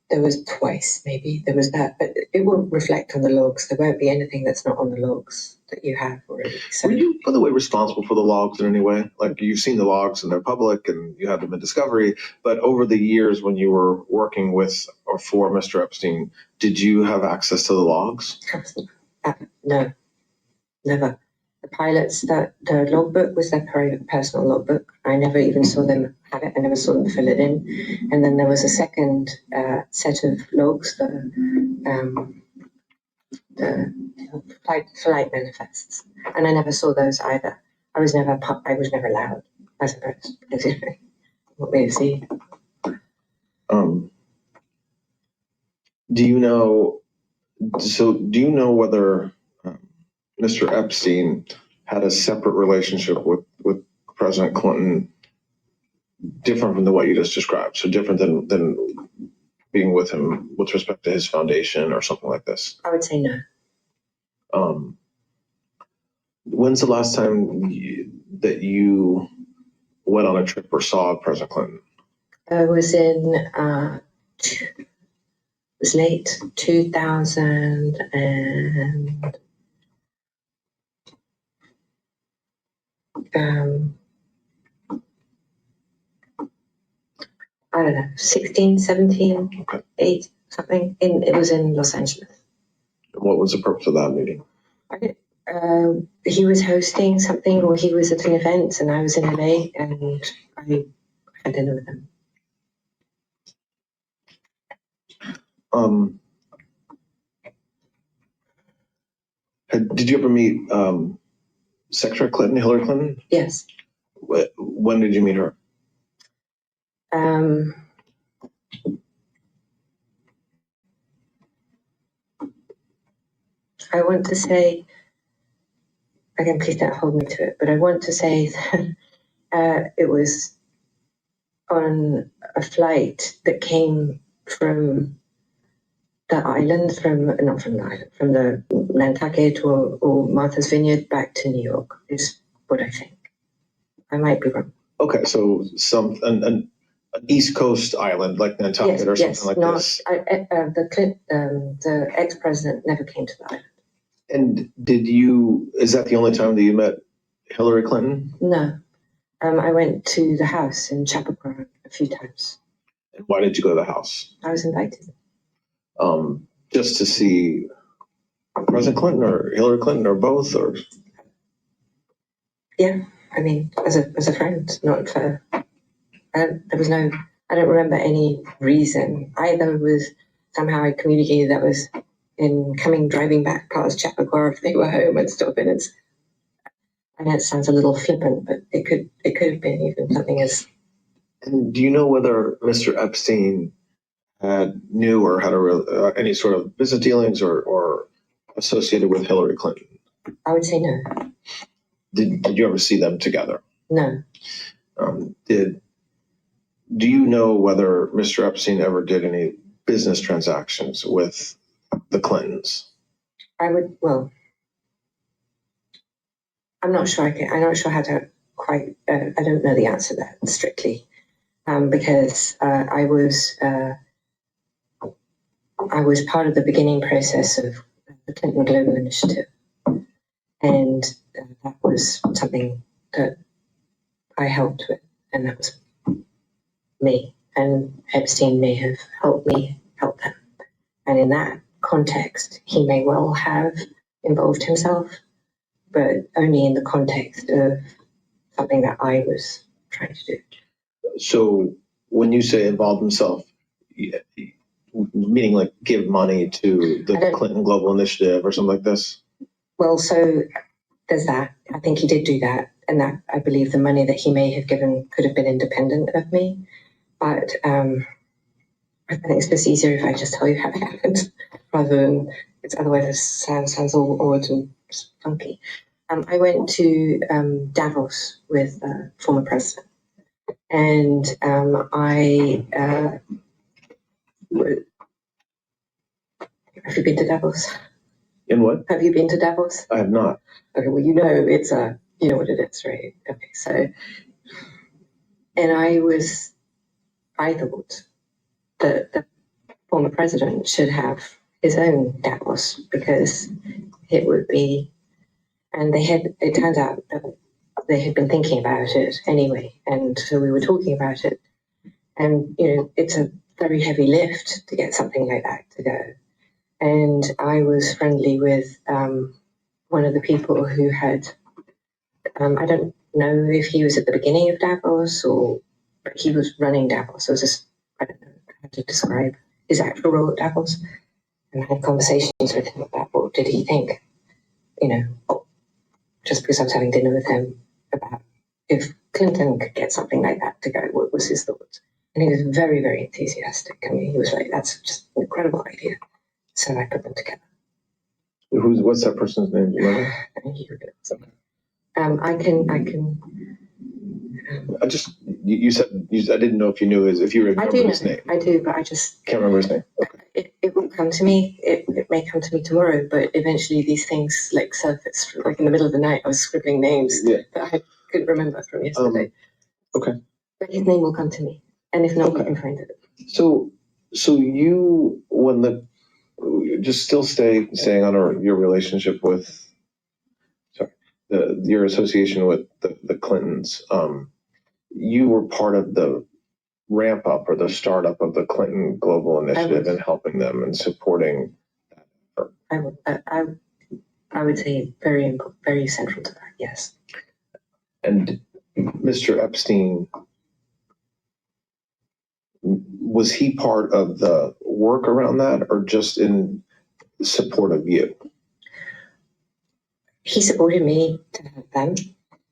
there was twice, maybe there was that, but it won't reflect on the logs. There won't be anything that's not on the logs that you have already. So Were you, by the way, responsible for the logs in any way? Like, you've seen the logs and they're public and you had them in discovery, but over the years when you were working with or for Mr. Epstein, did you have access to the logs? no, never. The pilots, the logbook was their private personal logbook. I never even saw them have it. I never saw them fill it in. And then there was a second set of logs, the flight manifests, and I never saw those either. I was never allowed, I suppose, because you know, what we see. Do you know whether Mr. Epstein had a separate relationship with President Clinton, different from the what you just described? So different than being with him with respect to his foundation or something like this? I would say no. When's the last time that you went on a trip or saw President Clinton? I was in, it was late 2000 and, I don't know, 16, 17, Okay. 8, something. It was in Los Angeles. What was the purpose of that meeting? He was hosting something, or he was at an event, and I was in LA, and I had dinner with him. Did you ever meet Secretary Clinton, Hillary Clinton? Yes. When did you meet her? I want to say, again, please don't hold me to it, but I want to say that it was on a flight that came from the island, not from the island, from the Nantucket or Martha's Vineyard back to New York, is what I think. I might be wrong. Okay, so an East Coast island like Nantucket or something like this. The ex-president never came to the island. And is that the only time that you met Hillary Clinton? No. I went to the house in Chappaqua a few times. And why did you go to the house? I was invited. Just to see President Clinton or Hillary Clinton or both, or? Yeah, I mean, as a friend, not for. There was no. I don't remember any reason. Either was somehow I communicated that was in driving back past Chappaqua if they were home and stopping. I know it sounds a little flippant, but it could have been even something as. And do you know whether Mr. Epstein knew or had any sort of business dealings or associated with Hillary Clinton? I would say no. Did you ever see them together? No. Do you know whether Mr. Epstein ever did any business transactions with the Clintons? Well, I'm not sure I'm not sure how to quite, I don't know the answer to that strictly, because I was part of the beginning process of the Clinton Global Initiative. And that was something that I helped with, and that was me. And Epstein may have helped me help them. And in that context, he may well have involved himself, but only in the context of something that I was trying to do. So when you say involved himself, meaning like give money to the Clinton Global Initiative or something like this? Well, so there's that. I think he did do that. And that, I believe the money that he may have given could have been independent of me. But I think it's just easier if I just tell you how it happened rather than otherwise it sounds all odd and funky. I went to Davos with the former president, and have you been to Davos? In what? Have you been to Davos? I have not. Okay, well, you know you know what it is, right? Okay, so, and I thought that the former president should have his own Davos because it would be, and it turns out that they had been thinking about it anyway. And so we were talking about it, and, it's a very heavy lift to get something like that to go. And I was friendly with one of the people who had, I don't know if he was at the beginning of Davos but he was running Davos. So I don't know how to describe his actual role at Davos. And I had conversations with him about what did he think, just because I was having dinner with him about if Clinton could get something like that to go, what was his thoughts? And he was very, very enthusiastic. I mean, he was like, that's just an incredible idea. So I put them together. What's that person's name? Do you remember? I can. You said I didn't know if you knew if you remember his name. I do, but I just can't remember his name. Okay. It will come to me. It may come to me tomorrow, but eventually these things like surface. Like in the middle of the night, I was scribbling names that I couldn't remember from yesterday. Okay. But his name will come to me, and if not, you can find it. So you just still staying on your relationship with, your association with the Clintons. You were part of the ramp up or the startup of the Clinton Global Initiative and helping them and supporting that. I would say very, very central to that. Yes. And Mr. Epstein, was he part of the work around that or just in support of you? He supported me to have them,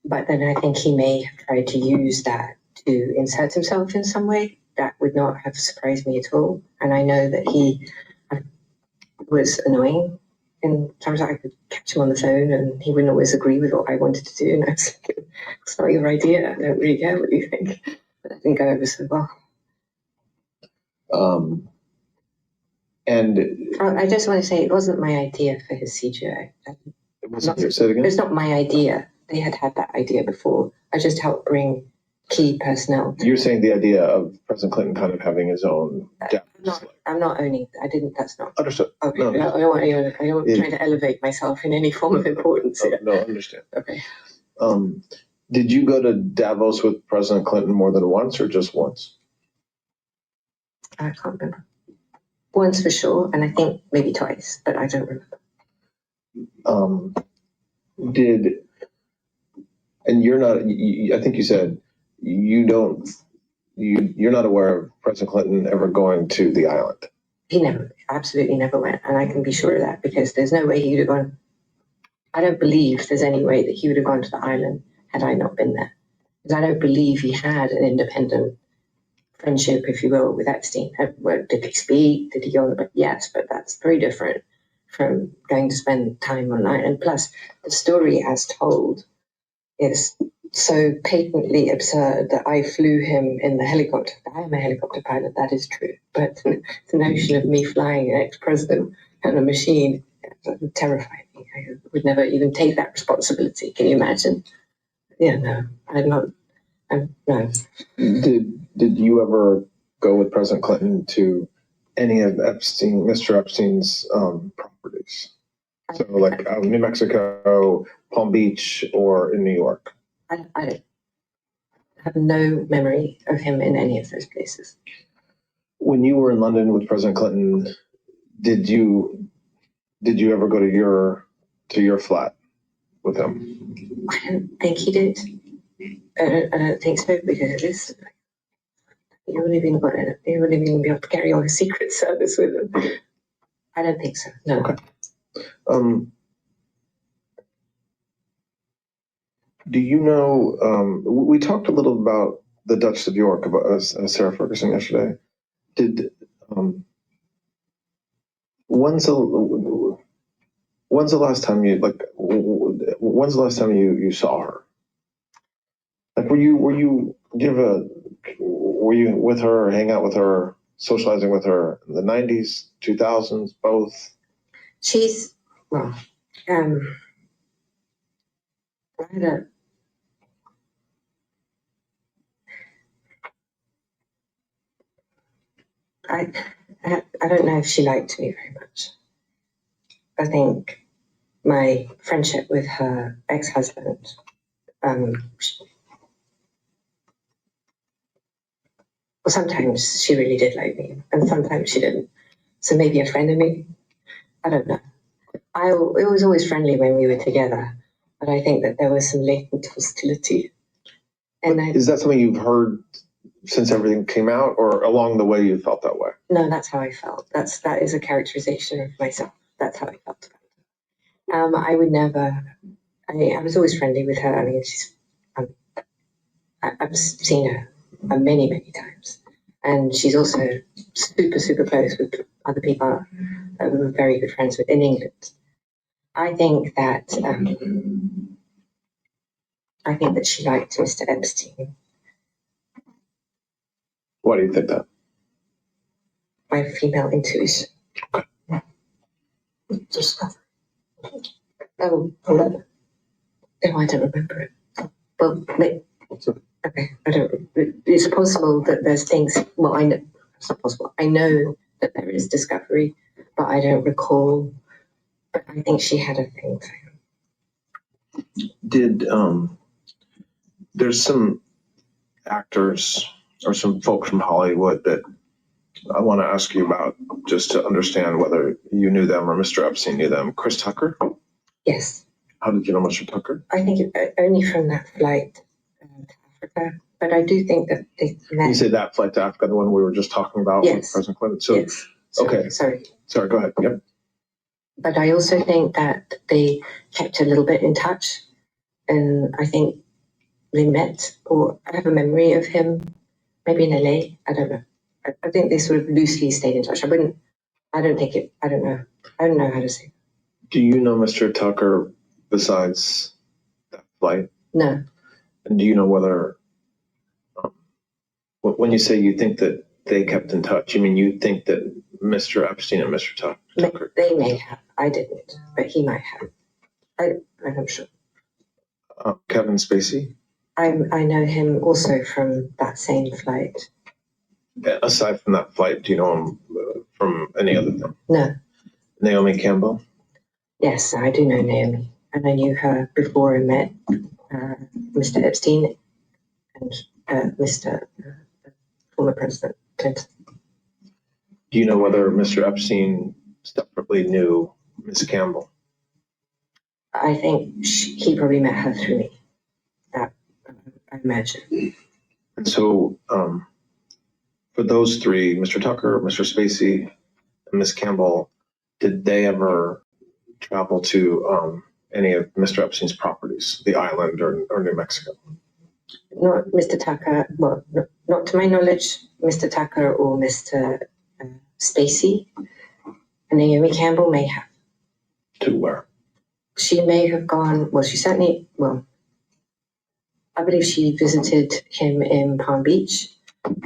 but then I think he may have tried to use that to insert himself in some way. That would not have surprised me at all. And I know that he was annoying in terms of I could catch him on the phone and he wouldn't always agree with what I wanted to do. And I was like, it's not your idea. I don't really care what you think. But that didn't go over so well. And I just want to say it wasn't my idea for his CGI. It's not my idea. They had that idea before. I just helped bring key personnel. You're saying the idea of President Clinton kind of having his own. I'm not owning. I didn't. That's not Understood. Okay. No, I don't try to elevate myself in any form of importance here. No, understand. Okay. Did you go to Davos with President Clinton more than once or just once? I can't remember. Once for sure, and I think maybe twice, but I don't remember. And you're not, I think you said you're not aware of President Clinton ever going to the island. He absolutely never went. And I can be sure of that because there's no way he would have gone. I don't believe there's any way that he would have gone to the island had I not been there. Because I don't believe he had an independent friendship, if you will, with Epstein. Well, did they speak? Did he go on? But yes, but that's very different from going to spend time online. And plus, the story as told is so patently absurd that I flew him in the helicopter. I am a helicopter pilot, that is true. But the notion of me flying an ex-president and a machine terrified me. I would never even take that responsibility. Can you imagine? Yeah, no, I'm not. No. Did you ever go with President Clinton to any of Mr. Epstein's properties? So like New Mexico, Palm Beach, or in New York? I have no memory of him in any of those places. When you were in London with President Clinton, did you ever go to your flat with him? I don't think he did. I don't think so, because it is. He wouldn't even be able to carry on his Secret Service with him. I don't think so. No. Okay. Do you know? We talked a little about the Dutchess of York about Sarah Ferguson yesterday. Did when's the last time you saw her? Like, were you with her, or hang out with her, socializing with her in the 90s, 2000s, both? She's, well, I don't know if she liked me very much. I think my friendship with her ex-husband, well, sometimes she really did like me, and sometimes she didn't. So maybe a friend of me. I don't know. It was always friendly when we were together, but I think that there was some latent hostility. And Is that something you've heard since everything came out, or along the way you felt that way? No, that's how I felt. That is a characterization of myself. That's how I felt. I would never. I was always friendly with her. I mean, I've seen her many times, and she's also super close with other people that we were very good friends with in England. I think that she liked Mr. Epstein. Why do you think that? My female intuition. Discovery. Oh, no, I don't remember it. Well, okay, I don't. It's possible that there's things. Well, I know it's not possible. I know that there is discovery, but I don't recall. But I think she had a thing for him. Did there's some actors or some folks from Hollywood that I want to ask you about, just to understand whether you knew them or Mr. Epstein knew them. Chris Tucker? Yes. How did you know Mr. Tucker? I think only from that flight to Africa. But I do think that they met. You say that flight to Africa, the one we were just talking about with President Clinton? So, yes. Okay. Sorry, go ahead. Yep. But I also think that they kept a little bit in touch. And I think they met, or I have a memory of him, maybe in LA. I don't know. I think they sort of loosely stayed in touch. I don't know. I don't know how to say. Do you know Mr. Tucker besides that flight? No. And do you know whether, when you say you think that they kept in touch, you mean you think that Mr. Epstein and Mr. Tucker? They may have. I didn't, but he might have. I'm sure. Kevin Spacey? I know him also from that same flight. Aside from that flight, do you know him from any other thing? No. Naomi Campbell? Yes, I do know Naomi, and I knew her before I met Mr. Epstein and Mr. Former President Clinton. Do you know whether Mr. Epstein separately knew Miss Campbell? I think he probably met her through me. That I imagine. And so, for those three, Mr. Tucker, Mr. Spacey, and Miss Campbell, did they ever travel to any of Mr. Epstein's properties, the island or New Mexico? Not Mr. Tucker. Well, not to my knowledge, Mr. Tucker or Mr. Spacey. Naomi Campbell may have. To where? She may have gone, well, she certainly, well, I believe she visited him in Palm Beach,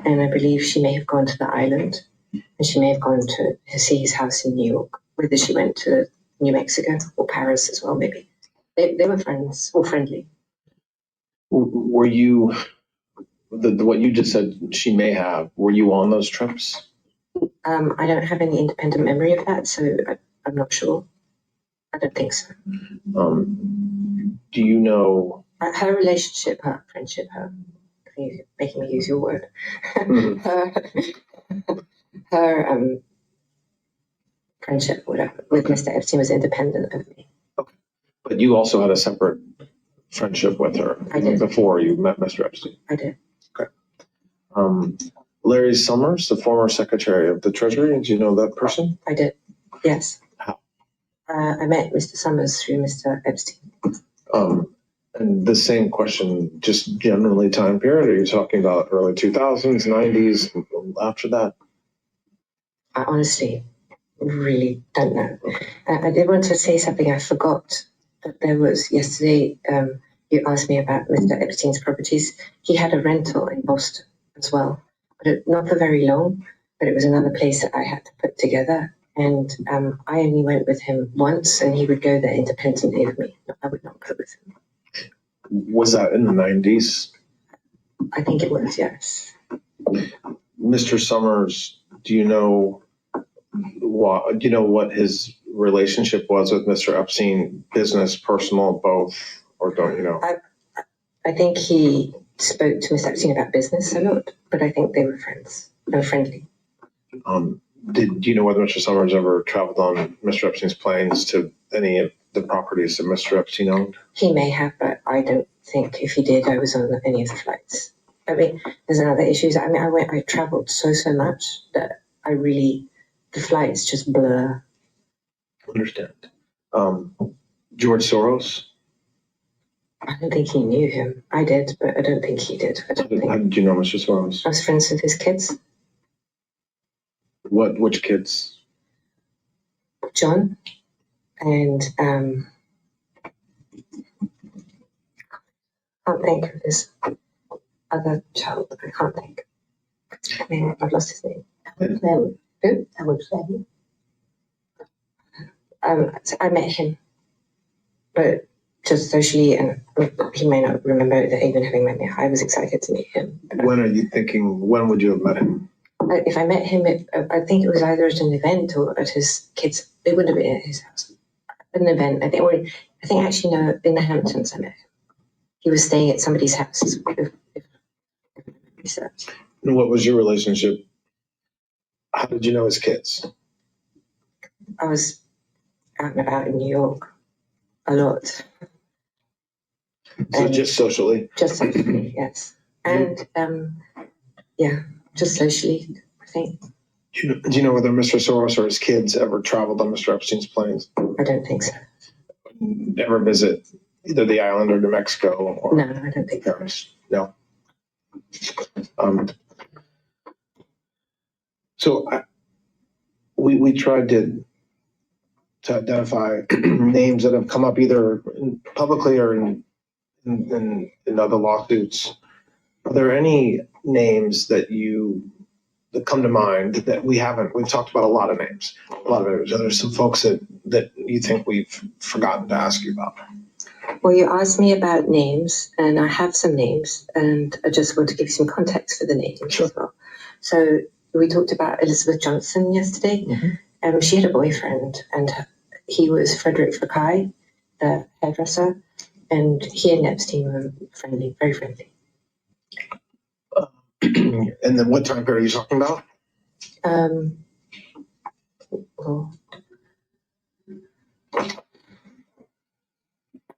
and I believe she may have gone to the island, and she may have gone to see his house in New York, whether she went to New Mexico or Paris as well, maybe. They were friends or friendly. Were you, what you just said she may have, were you on those trips? I don't have any independent memory of that, so I'm not sure. I don't think so. Do you know? Her relationship, her friendship, you're making me use your word. her friendship, whatever, with Mr. Epstein was independent of me. Okay. But you also had a separate friendship with her. I did. Before you met Mr. Epstein. I did. Okay. Larry Summers, the former Secretary of the Treasury, did you know that person? I did. Yes. How? I met Mr. Summers through Mr. Epstein. And the same question, just generally time period. Are you talking about early 2000s, 90s, after that? I honestly really don't know. I did want to say something I forgot. That there was yesterday, you asked me about Mr. Epstein's properties. He had a rental in Boston as well, but not for very long, but it was another place that I had to put together. And I only went with him once, and he would go there independently of me. I would not go with him. Was that in the 90s? I think it was, yes. Mr. Summers, do you know what his relationship was with Mr. Epstein, business, personal, both, or don't you know? I think he spoke to Mr. Epstein about business a lot, but I think they were friends. They were friendly. Do you know whether Mr. Summers ever traveled on Mr. Epstein's planes to any of the properties that Mr. Epstein owned? He may have, but I don't think if he did, I was on any of the flights. I mean, there's another issue. I mean, I traveled so much that the flights just blur. Understand. George Soros? I don't think he knew him. I did, but I don't think he did. How did you know Mr. Soros? I was friends with his kids. Which kids? John and can't think of his other child. I can't think. I mean, I've lost his name. Family. Who? Howard family. So I met him, but just socially, and he may not remember that even having met me. I was excited to meet him. When would you have met him? If I met him, I think it was either at an event or at his kids. It wouldn't have been at his house. At an event, I think actually no, in the Hamptons I met him. He was staying at somebody's house. And what was your relationship? How did you know his kids? I was out and about in New York a lot. So just socially? Just socially, yes. And just socially, I think. Do you know whether Mr. Soros or his kids ever traveled on Mr. Epstein's planes? I don't think so. Ever visit either the island or New Mexico? Or no, I don't think Paris? No. So we tried to identify names that have come up either publicly or in other lawsuits. Are there any names that come to mind that we haven't? We've talked about a lot of names. Are there some folks that you think we've forgotten to ask you about? Well, you asked me about names, and I have some names, and I just want to give you some context for the names as well. So we talked about Elizabeth Johnson yesterday. Mm-hmm. She had a boyfriend, and he was Frederick Fekkai, the hairdresser, and he and Epstein were friendly, very friendly. And then what time period are you talking about? Well,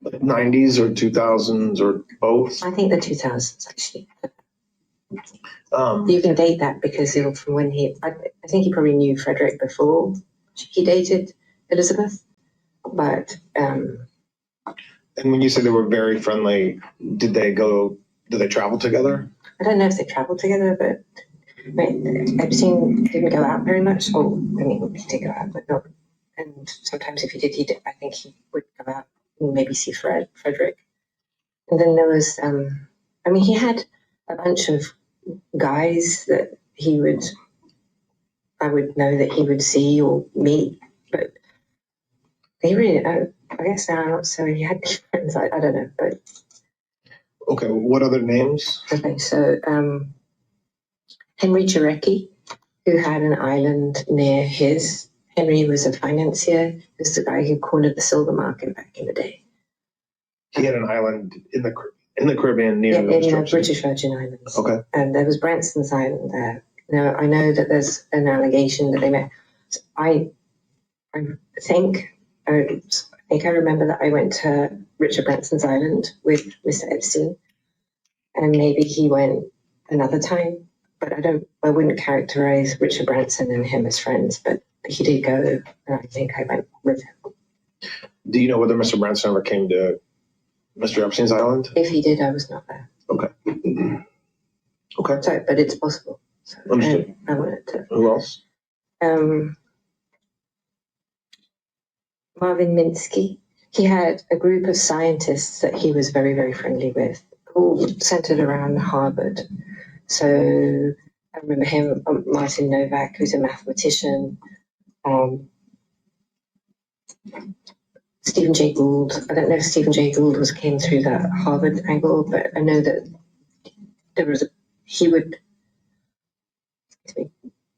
90s or 2000s or both? I think the 2000s, actually. You can date that because from when I think he probably knew Frederick before he dated Elizabeth, but. And when you said they were very friendly, did they go Do they travel together? I don't know if they traveled together, but Epstein didn't go out very much. Oh, I mean, he did go out, but not. And sometimes if he did, I think he would go out and maybe see Frederick. And then there was, I mean, he had a bunch of guys that I would know that he would see or meet, but he really, I guess now I'm not so he had any friends. I don't know, but. Okay, what other names? Okay, so Henry Jarecki, who had an island near his. Henry was a financier. He was the guy who cornered the silver market back in the day. He had an island in the Caribbean near in the British Virgin Islands. Okay. And there was Branston's Island there. Now, I know that there's an allegation that they met. So I think I remember that I went to Richard Branson's Island with Mr. Epstein, and maybe he went another time. But I wouldn't characterize Richard Branson and him as friends, but he did go, and I think I went with him. Do you know whether Mr. Branson ever came to Mr. Epstein's Island? If he did, I was not there. Okay. Okay. So, but it's possible. So Understood. I wanted to. Who else? Marvin Minsky. He had a group of scientists that he was very, very friendly with, all centered around Harvard. So I remember him, Martin Novak, who's a mathematician, Stephen Jay Gould. I don't know if Stephen Jay Gould came through the Harvard angle, but I know that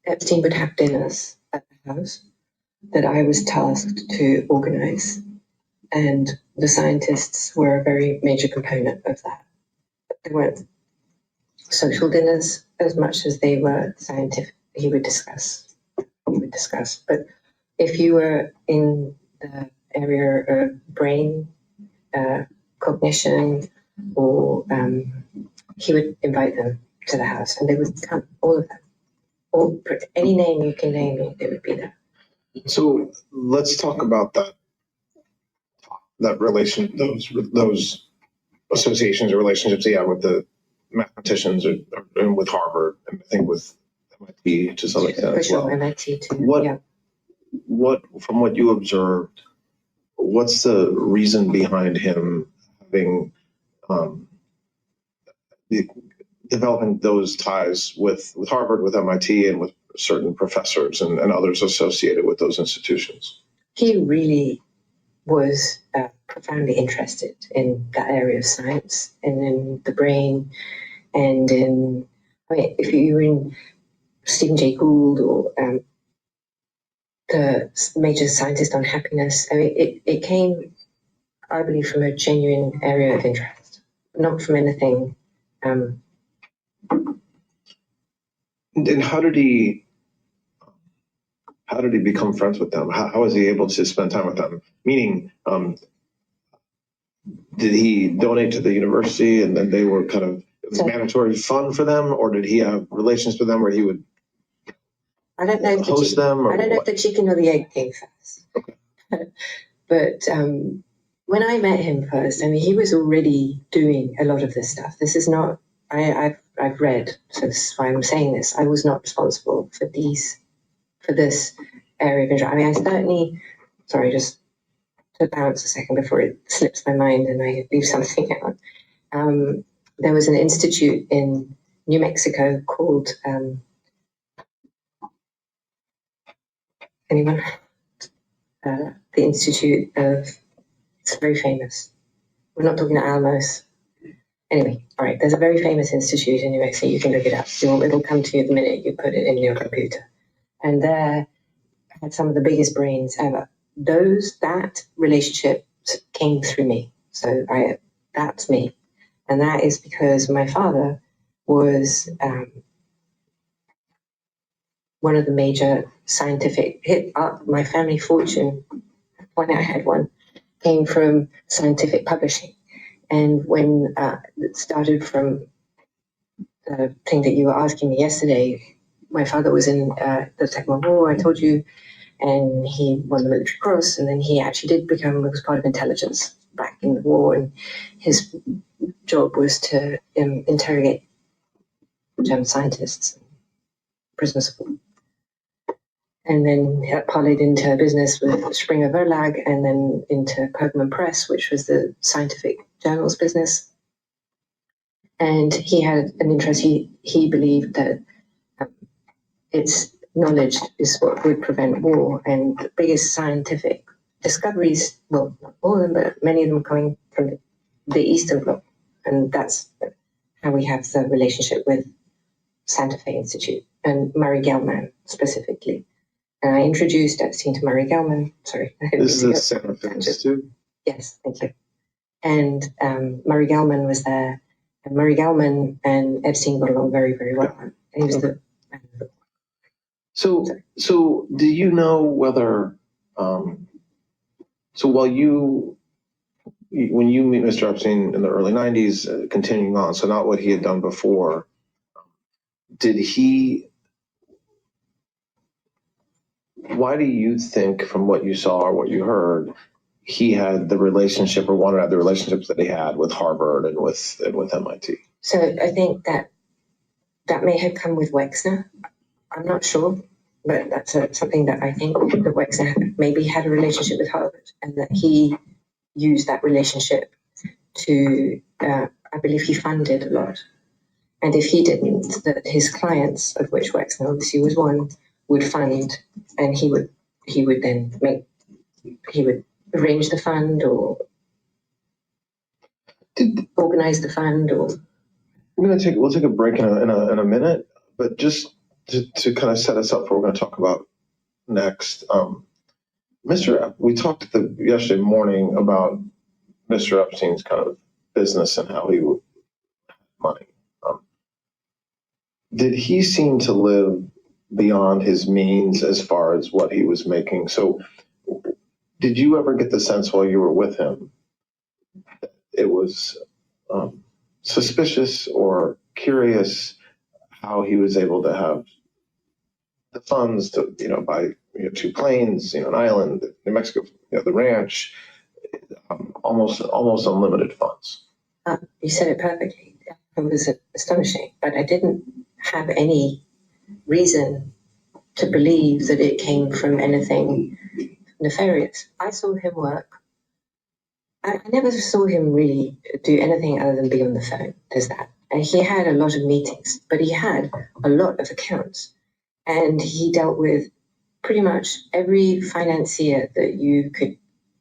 Epstein would have dinners at the house that I was tasked to organize. And the scientists were a very major component of that. They weren't social dinners as much as they were scientific. He would discuss. But if you were in the area of brain cognition, or he would invite them to the house, and they would come, all of them. Any name you can name, they would be there. So let's talk about that relation, those associations or relationships he had with the mathematicians and with Harvard, and I think with MIT to some extent as well. MIT too. What from what you observed, what's the reason behind him having developing those ties with Harvard, with MIT, and with certain professors and others associated with those institutions? He really was profoundly interested in that area of science and in the brain, and if you were in Stephen Jay Gould or the major scientist on happiness, it came, I believe, from a genuine area of interest, not from anything. And how did he become friends with them? How was he able to spend time with them? Meaning, did he donate to the university and then they were kind of, it was mandatory fun for them, or did he have relations with them where he would host them? I don't know if the chicken or the egg came first. Okay. But when I met him first, he was already doing a lot of this stuff. This is not, I've read, so this is why I'm saying this. I was not responsible for this area of interest. I certainly, sorry, just to bounce a second before it slips my mind and I leave something out. There was an institute in New Mexico called, anyone? The Institute of, it's very famous. We're not talking about Alamos. Anyway, all right, there's a very famous institute in New Mexico. You can look it up. It'll come to you the minute you put it in your computer. And there had some of the biggest brains ever. That relationship came through me. So that's me. And that is because my father was one of the major scientific, my family fortune, when I had one, came from scientific publishing. And when it started from the thing that you were asking me yesterday, my father was in the Second World War, I told you, and he won the Military Cross, and then he actually was part of intelligence back in the war, and his job was to interrogate German scientists and prisoners of war. And then that parlayed into a business with Springer Verlag, and then into Pergamon Press, which was the scientific journals business. And he had an interest. He believed that its knowledge is what would prevent war, and the biggest scientific discoveries, well, not all of them, but many of them coming from the Eastern Bloc. And that's how we have the relationship with Santa Fe Institute and Murray Gell-Mann specifically. And I introduced Epstein to Murray Gell-Mann. Sorry. This is the Santa Fe Institute? Yes, thank you. And Murray Gell-Mann was there. And Murray Gell-Mann and Epstein got along very, very well. And he was the man of the So do you know whether, so when you meet Mr. Epstein in the early 90s, continuing on, so not what he had done before, why do you think, from what you saw or what you heard, he had the relationship, or wanted to have the relationships that he had with Harvard and with MIT? So I think that may have come with Wexner. I'm not sure, but that's something that I think that Wexner maybe had a relationship with Harvard, and that he used that relationship to, I believe he funded a lot. And if he didn't, that his clients, of which Wexner obviously was one, would fund, and he would then arrange the fund or organize the fund. Or we'll take a break in a minute, but just to kind of set us up for what we're going to talk about next. We talked yesterday morning about Mr. Epstein's kind of business and how he would have money. Did he seem to live beyond his means as far as what he was making? So did you ever get the sense while you were with him that it was suspicious or curious how he was able to have the funds to, buy 2 planes, an island, New Mexico, the ranch, almost unlimited funds? You said it perfectly. It was astonishing, but I didn't have any reason to believe that it came from anything nefarious. I saw him work. I never saw him really do anything other than be on the phone. There's that. And he had a lot of meetings, but he had a lot of accounts. And he dealt with pretty much every financier that you could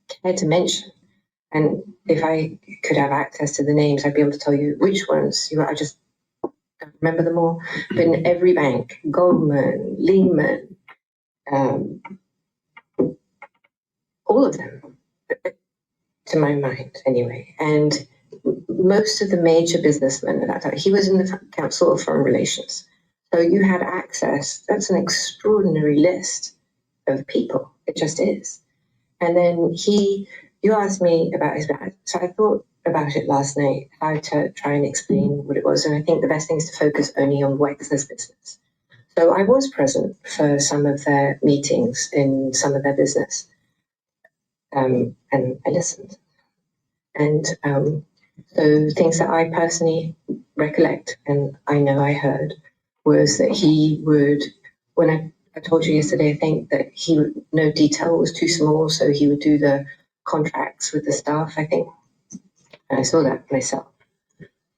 care to mention. And if I could have access to the names, I'd be able to tell you which ones. I just don't remember them all. But in every bank, Goldman, Lehman, all of them, to my mind anyway. And most of the major businessmen at that time, he was in the Council of Foreign Relations. So you had access. That's an extraordinary list of people. It just is. And then you asked me about his bag. So I thought about it last night, how to try and explain what it was. And I think the best thing is to focus only on Wexner's business. So I was present for some of their meetings in some of their business. And I listened. And so things that I personally recollect, and I know I heard, was that he would, when I told you yesterday, I think that no detail was too small, so he would do the contracts with the staff, I think. And I saw that myself.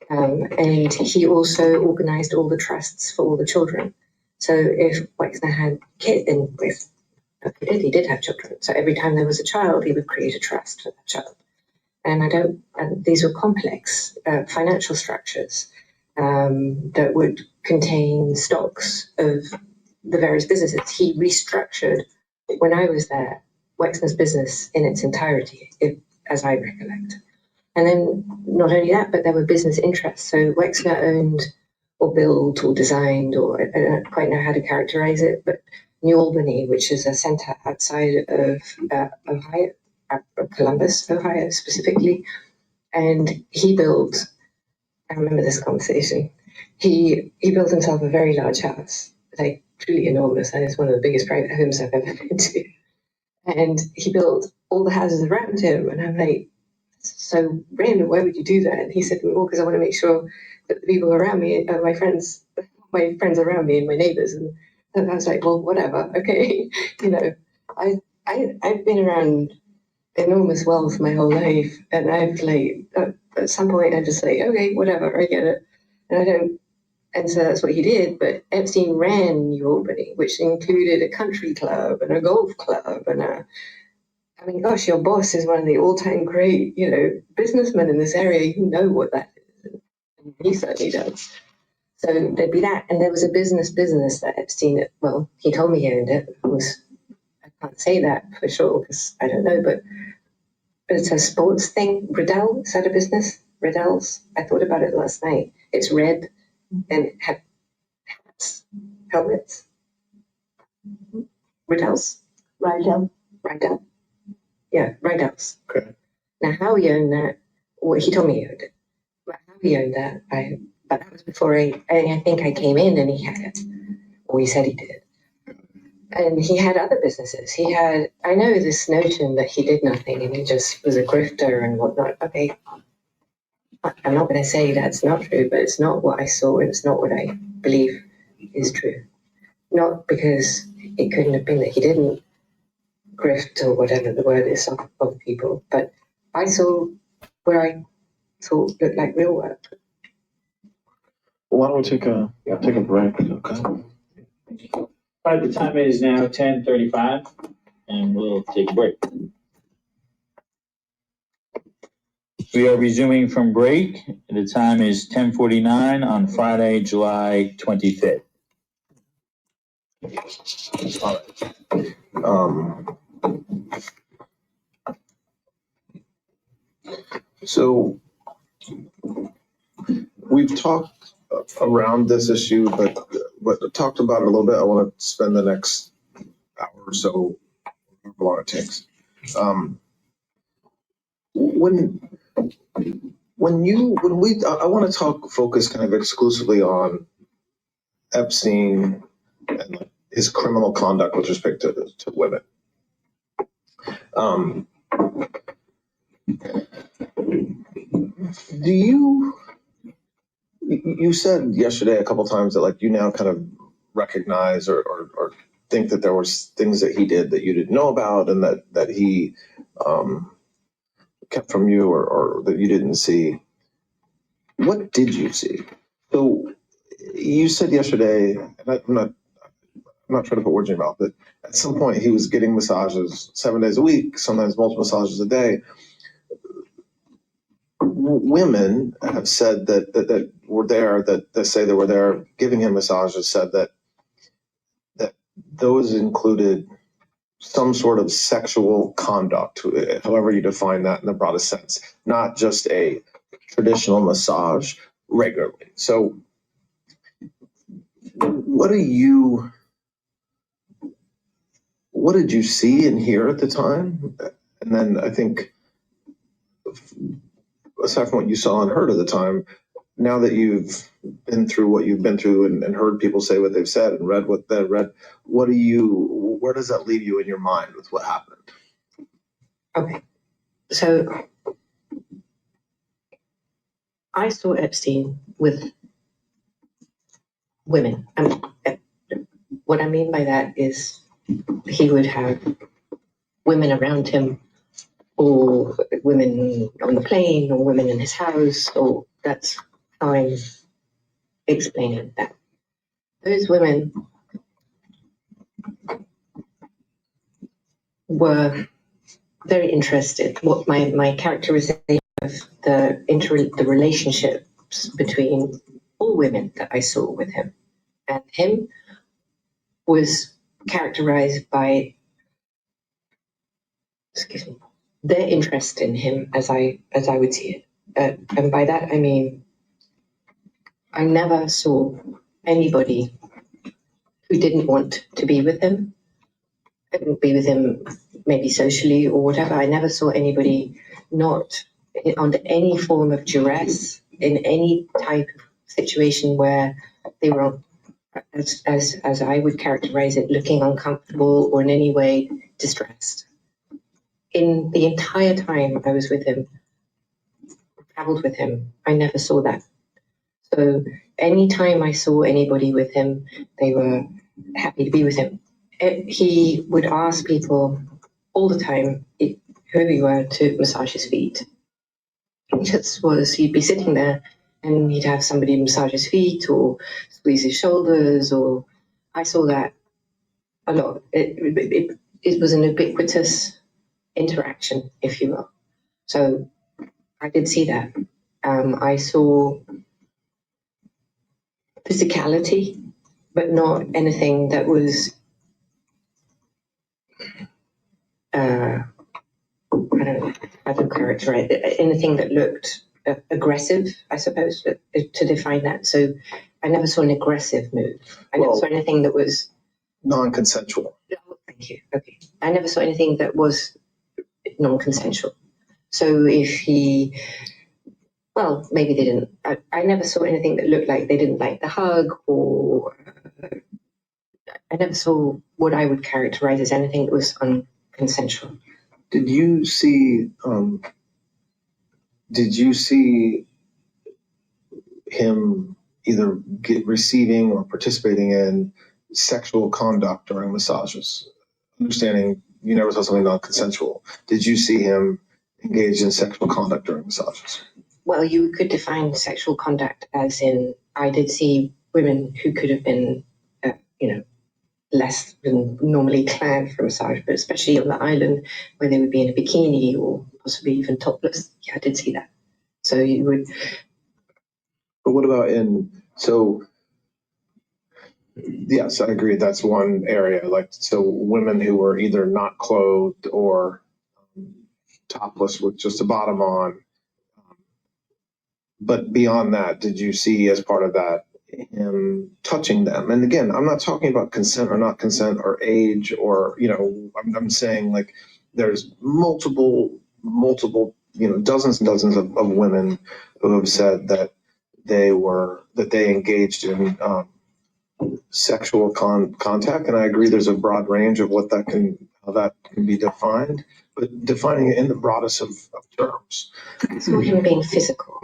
And he also organized all the trusts for all the children. So if Wexner had kids, and he did have children. So every time there was a child, he would create a trust for that child. And these were complex financial structures that would contain stocks of the various businesses. He restructured, when I was there, Wexner's business in its entirety, as I recollect. And then not only that, but there were business interests. So Wexner owned or built or designed, or I don't quite know how to characterize it, but New Albany, which is a center outside of Ohio, Columbus, Ohio specifically. And he built, I remember this conversation, he built himself a very large house, like truly enormous, and it's one of the biggest private homes I've ever been to. And he built all the houses around him, and I'm like, so random, why would you do that? And he said, well, because I want to make sure that the people around me, my friends around me and my neighbors, and I was like, well, whatever, okay. I've been around enormous wealth my whole life, and I've like, at some point I just like, okay, whatever, I get it. And I don't, and so that's what he did, but Epstein ran New Albany, which included a country club and a golf club and I mean, gosh, your boss is one of the all-time great, businessmen in this area. You know what that is. And he certainly does. So there'd be that. And there was a business that Epstein, well, he told me he owned it. I can't say that for sure because I don't know, but it's a sports thing. Riddell, is that a business? Riddell's? I thought about it last night. It's red and it had hats, helmets. Riddell's? Riddell. Yeah, Riddell's. Okay. Now, how he owned that, well, he told me he owned it. But how he owned that, but that was before I think I came in and he had it. Or he said he did. And he had other businesses. I know this notion that he did nothing and he just was a grifter and whatnot. Okay, I'm not going to say that's not true, but it's not what I saw and it's not what I believe is true. Not because it couldn't have been that he didn't grift or whatever the word is of people, but I saw where I thought looked like real work. Well, why don't we take a break? Okay. All right, the time is now 10:35, and we'll take a break. We are resuming from break. The time is 10:49 on Friday, July 25th. All right. So we've talked around this issue, but talked about it a little bit. I want to spend the next hour or so, however long it takes. I want to focus kind of exclusively on Epstein and his criminal conduct with respect to women. You said yesterday a couple times that like you now kind of recognize or think that there was things that he did that you didn't know about and that he kept from you or that you didn't see. What did you see? So you said yesterday, and I'm not trying to put words in your mouth, but at some point he was getting massages 7 days a week, sometimes multiple massages a day. Women have said that were there, that say they were there giving him massages, said that those included some sort of sexual conduct, however you define that in the broadest sense, not just a traditional massage regularly. So what did you see and hear at the time? And then I think, aside from what you saw and heard at the time, now that you've been through what you've been through and heard people say what they've said and read what they've read, where does that leave you in your mind with what happened? Okay, so I saw Epstein with women. What I mean by that is he would have women around him, or women on the plane, or women in his house, or that's how I'm explaining that. Those women were very interested. What my characterization of the relationships between all women that I saw with him and him was characterized by, their interest in him as I would see it. And by that I mean I never saw anybody who didn't want to be with him, maybe socially or whatever. I never saw anybody not under any form of duress in any type of situation where they were, as I would characterize it, looking uncomfortable or in any way distressed. In the entire time I was with him, traveled with him. I never saw that. So anytime I saw anybody with him, they were happy to be with him. He would ask people all the time, whoever you were, to massage his feet. He'd be sitting there and he'd have somebody massage his feet or squeeze his shoulders, or I saw that a lot. It was an ubiquitous interaction, if you will. So I did see that. I saw physicality, but not anything that was, I don't characterize it, anything that looked aggressive, I suppose, to define that. So I never saw an aggressive move. I never saw anything that was non-consensual. Thank you. Okay. I never saw anything that was non-consensual. So if he, well, maybe they didn't. I never saw anything that looked like they didn't like the hug, or I never saw what I would characterize as anything that was unconsensual. Did you see him either receiving or participating in sexual conduct during massages? Understanding you never saw something non-consensual. Did you see him engaged in sexual conduct during massages? Well, you could define sexual conduct as in, I did see women who could have been, less than normally clad for massage, but especially on the island where they would be in a bikini or possibly even topless. Yeah, I did see that. So you would. But what about yes, I agree. That's one area. So women who were either not clothed or topless with just a bottom on. But beyond that, did you see as part of that him touching them? And again, I'm not talking about consent or not consent or age or, I'm saying like there's multiple, dozens and dozens of women who have said that they engaged in sexual contact. And I agree there's a broad range of how that can be defined, but defining it in the broadest of terms. I saw him being physical.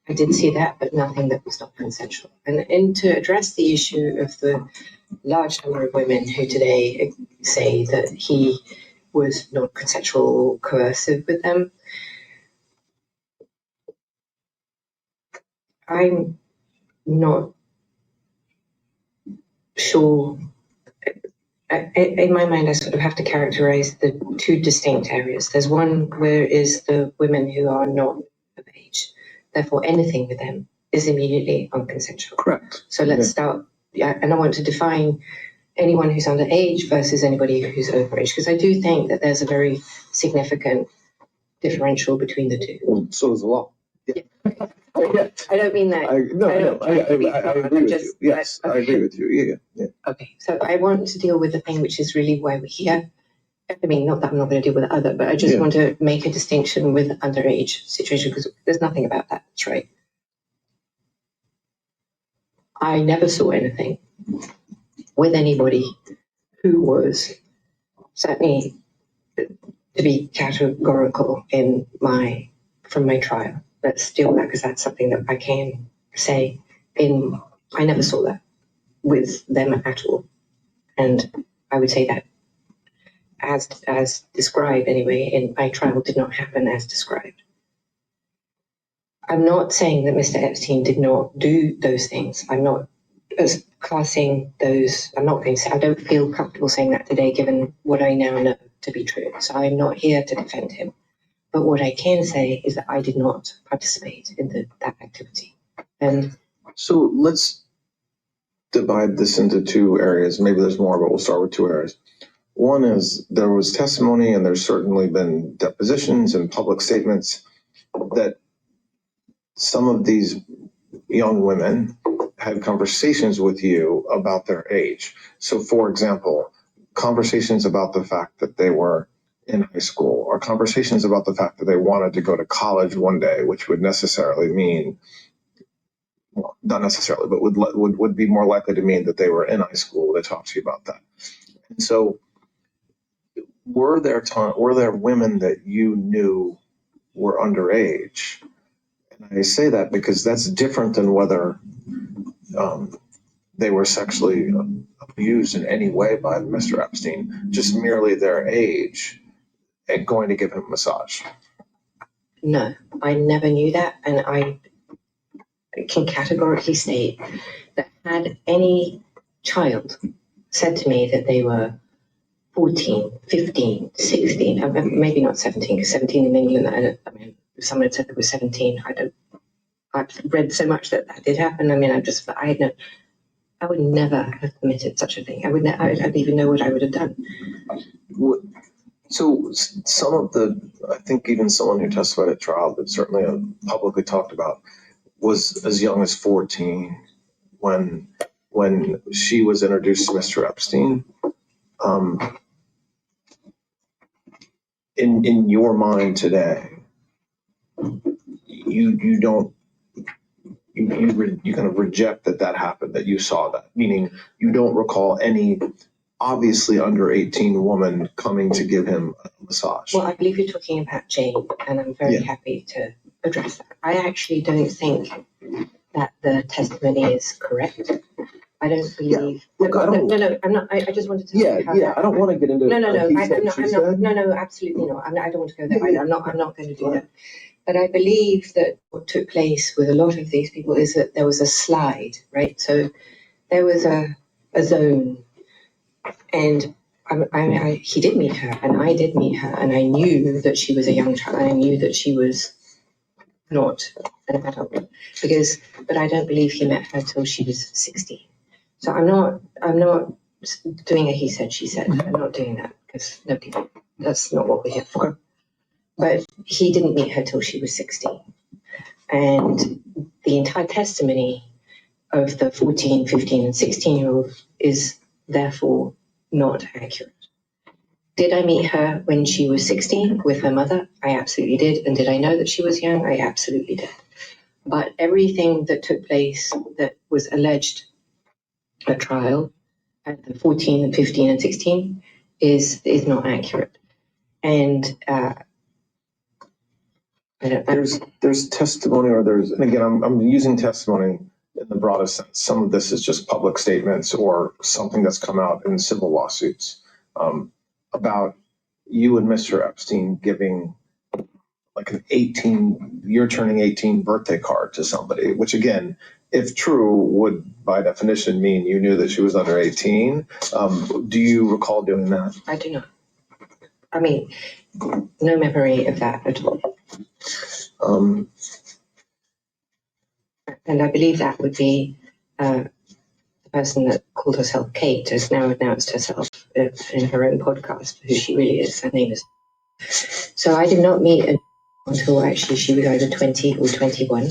I did see that, but nothing that was not consensual. And to address the issue of the large number of women who today say that he was not consensual, coercive with them, I'm not sure. In my mind, I sort of have to characterize the two distinct areas. There's one where is the women who are not of age. Therefore, anything with them is immediately unconsensual. Correct. So let's start. And I want to define anyone who's underage versus anybody who's overage, because I do think that there's a very significant differential between the two. Well, so does the law. Yeah. I don't mean that. I agree with you. Yes, I agree with you. Yeah. Okay, so I want to deal with the thing which is really why we're here. I mean, not that I'm not going to deal with the other, but I just want to make a distinction with the underage situation, because there's nothing about that. That's right. I never saw anything with anybody who was, certainly to be categorical from my trial. Let's deal with that, because that's something that I can say. I never saw that with them at all, and I would say that as described anyway in my trial did not happen as described. I'm not saying that Mr. Epstein did not do those things. I'm not classing those. I'm not going to say. I don't feel comfortable saying that today, given what I now know to be true. So I'm not here to defend him. But what I can say is that I did not participate in that activity. And so let's divide this into two areas. Maybe there's more, but we'll start with two areas. One is there was testimony, and there's certainly been depositions and public statements that some of these young women had conversations with you about their age. So, for example, conversations about the fact that they were in high school, or conversations about the fact that they wanted to go to college one day, which would necessarily mean, well, not necessarily, but would be more likely to mean that they were in high school. They talked to you about that. And so were there women that you knew were underage And I say that because that's different than whether they were sexually abused in any way by Mr. Epstein, just merely their age and going to give him a massage. No, I never knew that, and I can categorically state that had any child said to me that they were 14, 15, 16, maybe not 17, because 17 in England, I mean, if someone had said they were 17, I've read so much that did happen. I mean, I would never have permitted such a thing. I don't even know what I would have done. So some of I think even someone who testified at trial, but certainly publicly talked about, was as young as 14 when she was introduced to Mr. Epstein. In your mind today, you don't you kind of reject that happened, that you saw that, meaning you don't recall any obviously under 18 woman coming to give him a massage. Well, I believe you're talking about Jane, and I'm very happy to address that. I actually don't think that the testimony is correct. I don't believe. Look, no, I'm not. I just wanted to. I don't want to get into. No. I'm not. No, absolutely not. I don't want to go there. I'm not going to do that. But I believe that what took place with a lot of these people is that there was a slide, right? So there was a zone, and he did meet her, and I did meet her, and I knew that she was a young child. I knew that she was not an adult, but I don't believe he met her till she was 16. So I'm not doing a he said, she said. I'm not doing that because nobody. That's not what we're here for. Okay. But he didn't meet her till she was 16, and the entire testimony of the 14, 15, and 16-year-old is therefore not accurate. Did I meet her when she was 16 with her mother? I absolutely did. And did I know that she was young? I absolutely did. But everything that took place that was alleged at trial at the 14 and 15 and 16 is not accurate. And there's testimony, and again, I'm using testimony in the broadest sense. Some of this is just public statements or something that's come out in civil lawsuits about you and Mr. Epstein giving like you're turning 18 birthday card to somebody, which again, if true, would by definition mean you knew that she was under 18. Do you recall doing that? I do not. I mean, no memory of that at all. And I believe that would be the person that called herself Kate has now announced herself in her own podcast who she really is. Her name is. So I did not meet until actually she was either 20 or 21.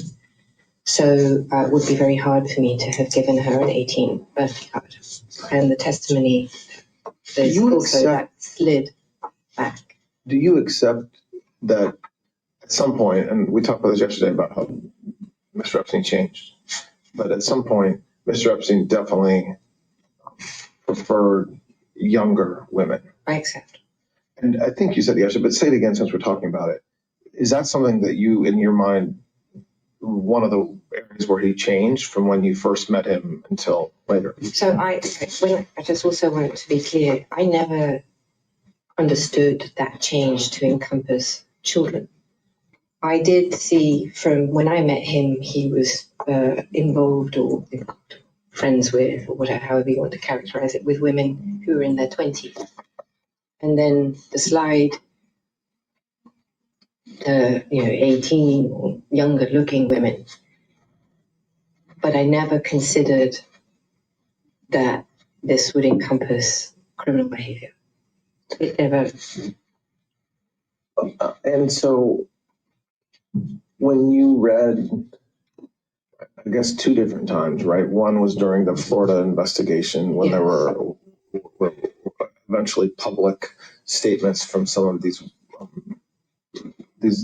So it would be very hard for me to have given her an 18 birthday card. And the testimony, there's also that slid back. Do you accept that at some point, and we talked about this yesterday about how Mr. Epstein changed, but at some point, Mr. Epstein definitely preferred younger women? I accept. And I think you said yesterday, but say it again since we're talking about it. Is that something that you, in your mind, one of the areas where he changed from when you first met him until later? So I just also want to be clear, I never understood that change to encompass children. I did see from when I met him, he was involved or friends with, or whatever, however you want to characterize it, with women who were in their 20s. And then the slide, 18 or younger looking women. But I never considered that this would encompass criminal behavior. It never. And so when you read, I guess, two different times, right? One was during the Florida investigation when there were eventually public statements from some of these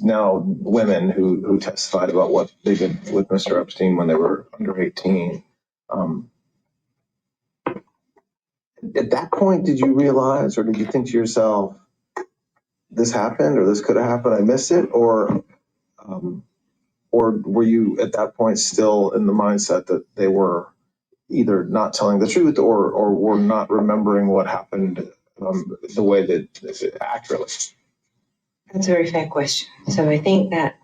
now women who testified about what they did with Mr. Epstein when they were under 18. At that point, did you realize, or did you think to yourself, this happened, or this could have happened, I missed it? Or or were you at that point still in the mindset that they were either not telling the truth or were not remembering what happened the way that accurately? That's a very fair question. So I think that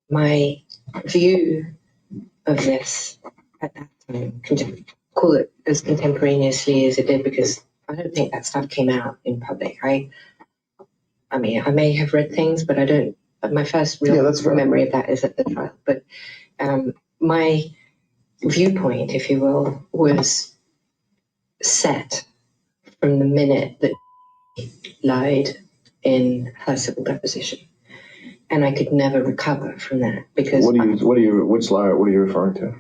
my view of this at that time, call it as contemporaneously as it did, because I don't think that stuff came out in public. I mean, I may have read things, but I don't. My first real memory of that is at the trial. But my viewpoint, if you will, was set from the minute that lied in her civil deposition, and I could never recover from that because. Which liar? What are you referring to?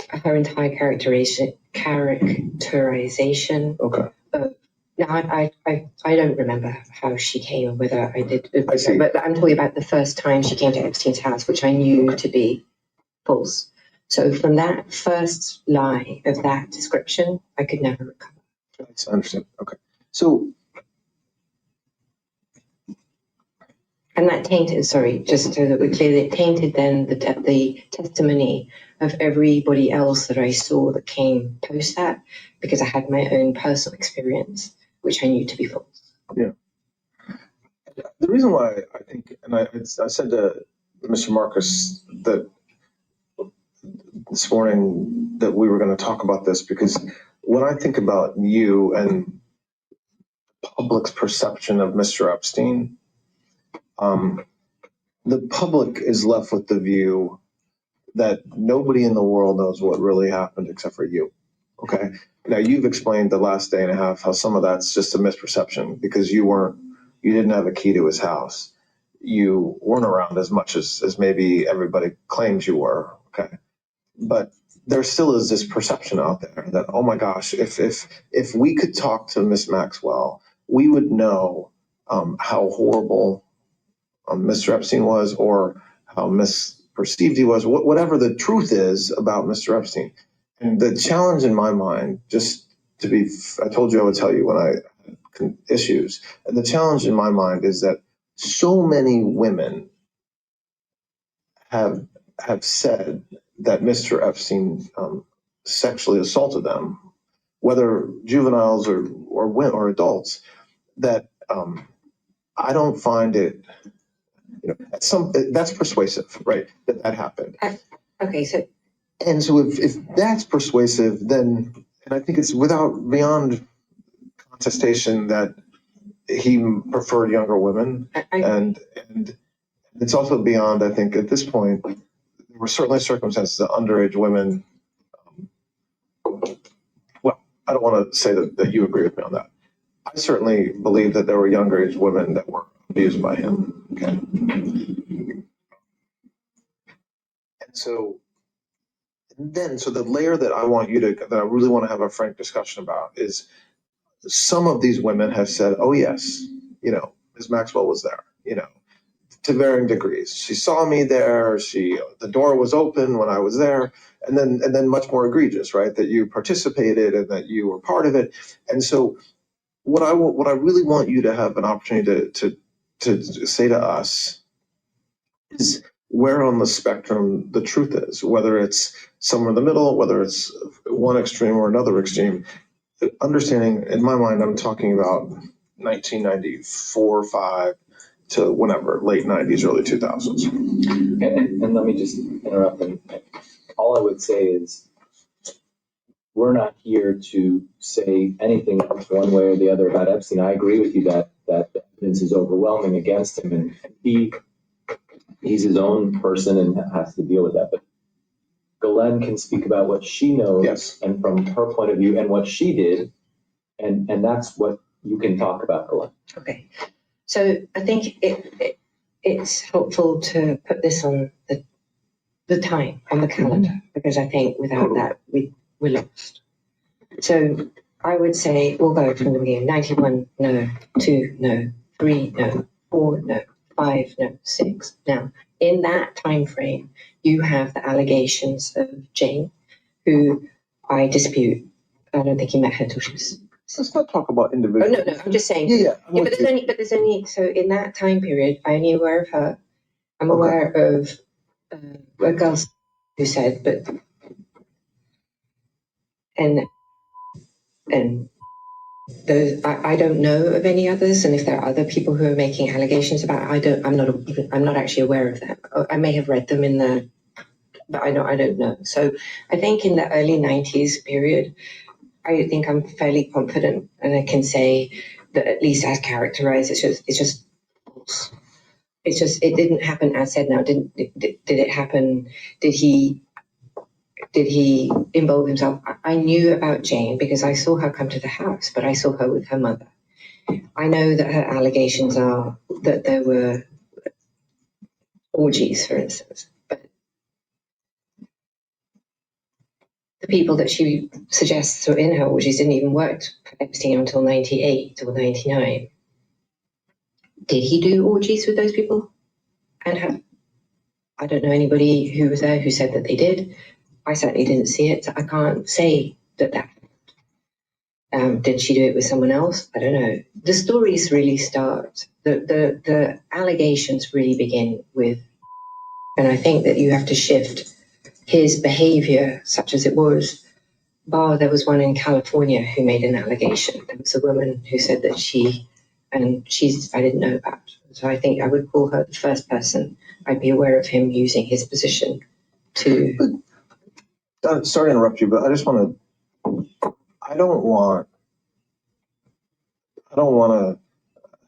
Her entire characterization. Okay. No, I don't remember how she came or whether I did. I see. But I'm talking about the first time she came to Epstein's house, which I knew to be false. So from that first lie of that description, I could never recover. I understand. Okay. So. And that tainted, sorry, just so that we're clear, it tainted then the testimony of everybody else that I saw that came post that, because I had my own personal experience, which I knew to be false. Yeah. The reason why I think, and I said to Mr. Marcus that this morning that we were going to talk about this, because when I think about you and public's perception of Mr. Epstein, the public is left with the view that nobody in the world knows what really happened except for you. Okay. Now you've explained the last day and a half how some of that's just a misperception because you didn't have a key to his house. You weren't around as much as maybe everybody claims you were. Okay. But there still is this perception out there that, oh my gosh, if we could talk to Miss Maxwell, we would know how horrible Mr. Epstein was, or how misperceived he was, whatever the truth is about Mr. Epstein. And the challenge in my mind, I told you I would tell you when I had issues, and the challenge in my mind is that so many women have said that Mr. Epstein sexually assaulted them, whether juveniles or adults, that I don't find it. That's persuasive, right? That happened. Okay, so if that's persuasive, then, and I think it's beyond contestation that he preferred younger women, and it's also beyond, I think, at this point, there were certainly circumstances that underage women. Well, I don't want to say that you agree with me on that. I certainly believe that there were younger age women that were abused by him. Okay. And so the layer that I really want to have a frank discussion about is some of these women have said, oh yes, Ms. Maxwell was there, to varying degrees. She saw me there. The door was open when I was there, and then much more egregious, right? That you participated and that you were part of it. And so what I really want you to have an opportunity to say to us is where on the spectrum the truth is, whether it's somewhere in the middle, whether it's one extreme or another extreme. Understanding, in my mind, I'm talking about 1994, 5 to whenever, late 90s, early 2000s. And let me just interrupt. And all I would say is we're not here to say anything one way or the other about Epstein. I agree with you that the evidence is overwhelming against him, and he's his own person and has to deal with that. But Ghislaine can speak about what she knows, yes, and from her point of view and what she did, and that's what you can talk about, Ghislaine. Okay. So I think it's helpful to put this on the time on the calendar, because I think without that we're lost. So I would say we'll go from the beginning. 91, no. 2, no. 3, no. 4, no. 5, no. 6. Now, in that time frame, you have the allegations of Jane, who I dispute. I don't think he met her till she was Let's not talk about Oh, individuals. no, I'm just saying. Yeah, I'm Yeah, with but there's only, so in that time period, I'm only aware of her. I'm Okay. aware of a girl who said, but, and those, I don't know of any others, and if there are other people who are making allegations about it, I'm not actually aware of them. I may have read them but I don't know. So I think in the early 90s period, I think I'm fairly confident, and I can say that at least as characterized, it's just false. It's just, it didn't happen as said. Now, did it happen? Did he involve himself? I knew about Jane because I saw her come to the house, but I saw her with her mother. I know that her allegations are that there were orgies, for instance, but the people that she suggests were in her orgies didn't even work for Epstein until 98 or 99. Did he do orgies with those people and her? I don't know anybody who was there who said that they did. I certainly didn't see it, so I can't say that. Did she do it with someone else? I don't know. The stories really start, the allegations really begin with, and I think that you have to shift his behavior, such as it was. There was one in California who made an allegation. There was a woman who said that I didn't know about. So I think I would call her the first person. I'd be aware of him using his position to. Sorry to interrupt you, but I just want to. I don't want to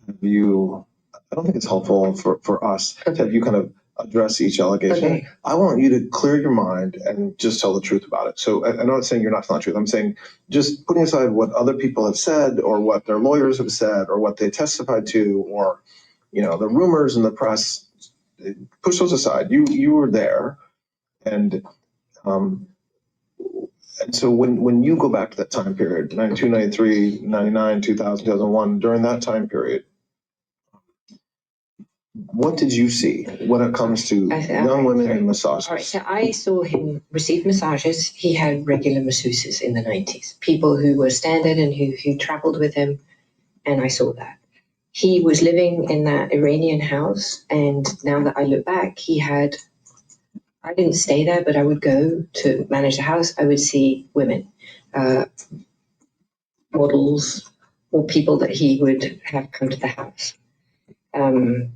have you. I don't think it's helpful for us to have you kind of address each allegation. Okay. I want you to clear your mind and just tell the truth about it. So I'm not saying you're not telling the truth. I'm saying just putting aside what other people have said or what their lawyers have said or what they testified to or, the rumors in the press, push those aside. You were there. And so when you go back to that time period, 92, 93, 99, 2000, 2001, during that time period, what did you see when it comes to young women and massages? All right, so I saw him receive massages. He had regular masseuses in the 90s, people who were standard and who traveled with him, and I saw that. He was living in that Iranian house, and now that I look back, I didn't stay there, but I would go to manage the house. I would see women, models, or people that he would have come to the house. I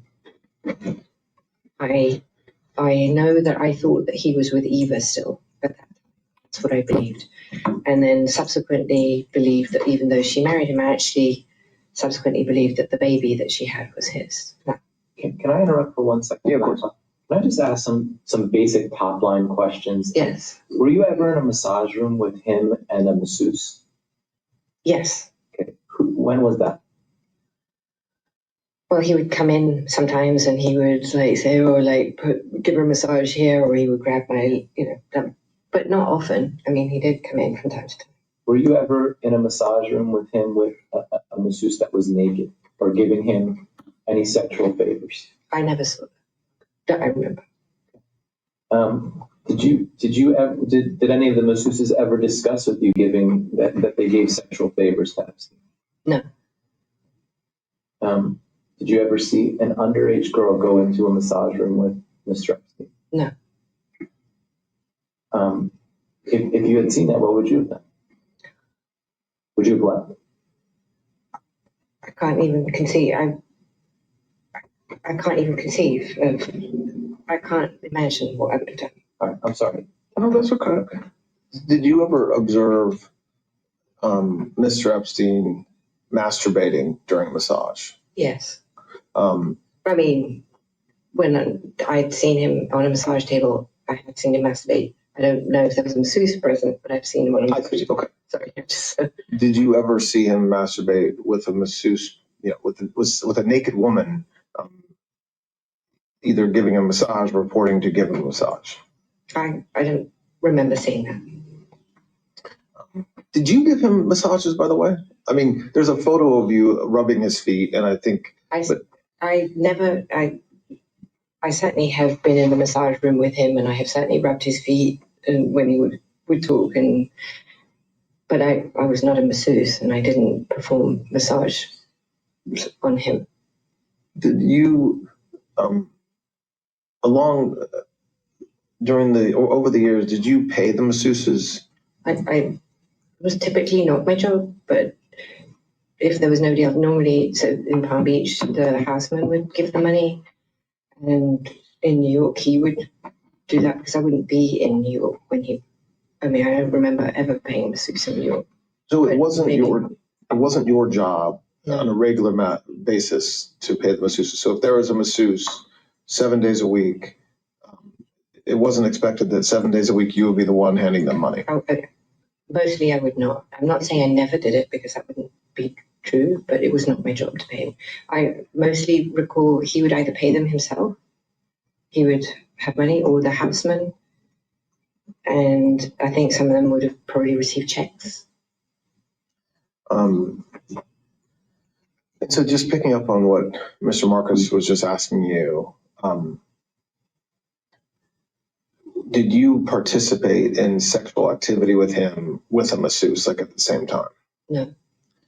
know that I thought that he was with Eva still, but that's what I believed. And then subsequently believed that even though she married him, I actually subsequently believed that the baby that she had was his. Can I interrupt for 1 second? Yeah, of course. Can I just ask some basic top line questions? Yes. Were you ever in a massage room with him and a masseuse? Yes. Okay. When was that? Well, he would come in sometimes and he would say, give her a massage here, or he would grab my, but not often. I mean, he did come in from time to time. Were you ever in a massage room with him with a masseuse that was naked or giving him any sexual favors? I never saw that. I remember. Did any of the masseuses ever discuss with you giving that they gave sexual favors to Epstein? No. Did you ever see an underage girl go into a massage room with Mr. Epstein? No. If you had seen that, what would you have done? Would you have left? I can't even conceive. I can't even conceive of. I can't imagine what I would have done. All right, I'm sorry. No, that's okay. Did you ever observe Mr. Epstein masturbating during a massage? Yes. I mean, when I'd seen him on a massage table, I had seen him masturbate. I don't know if there was a masseuse present, but I've seen him on a massage table. Okay. Sorry. Did you ever see him masturbate with a masseuse, with a naked woman, either giving a massage or reporting to give him a massage? I don't remember seeing that. Did you give him massages, by the way? I mean, there's a photo of you rubbing his feet, and I think... I certainly have been in the massage room with him, and I have certainly rubbed his feet and when he would talk, and But I was not a masseuse, and I didn't perform massage on him. Did you, over the years, did you pay the masseuses? I was typically not my job, but if there was nobody else, normally, so in Palm Beach, the houseman would give the money, and in New York, he would do that because I wouldn't be in New York when I don't remember ever paying a masseuse in New York. So it But wasn't maybe. your job No. on a regular basis to pay the masseuses. So if there was a masseuse 7 days a week, it wasn't expected that 7 days a week you would be the one handing them money. Mostly I would not. I'm not saying I never did it because that wouldn't be true, but it was not my job to pay him. I mostly recall he would either pay them himself, he would have money, or the houseman, and I think some of them would have probably received checks. And so just picking up on what Mr. Marcus was just asking you, did you participate in sexual activity with him with a masseuse, like at the same time? No.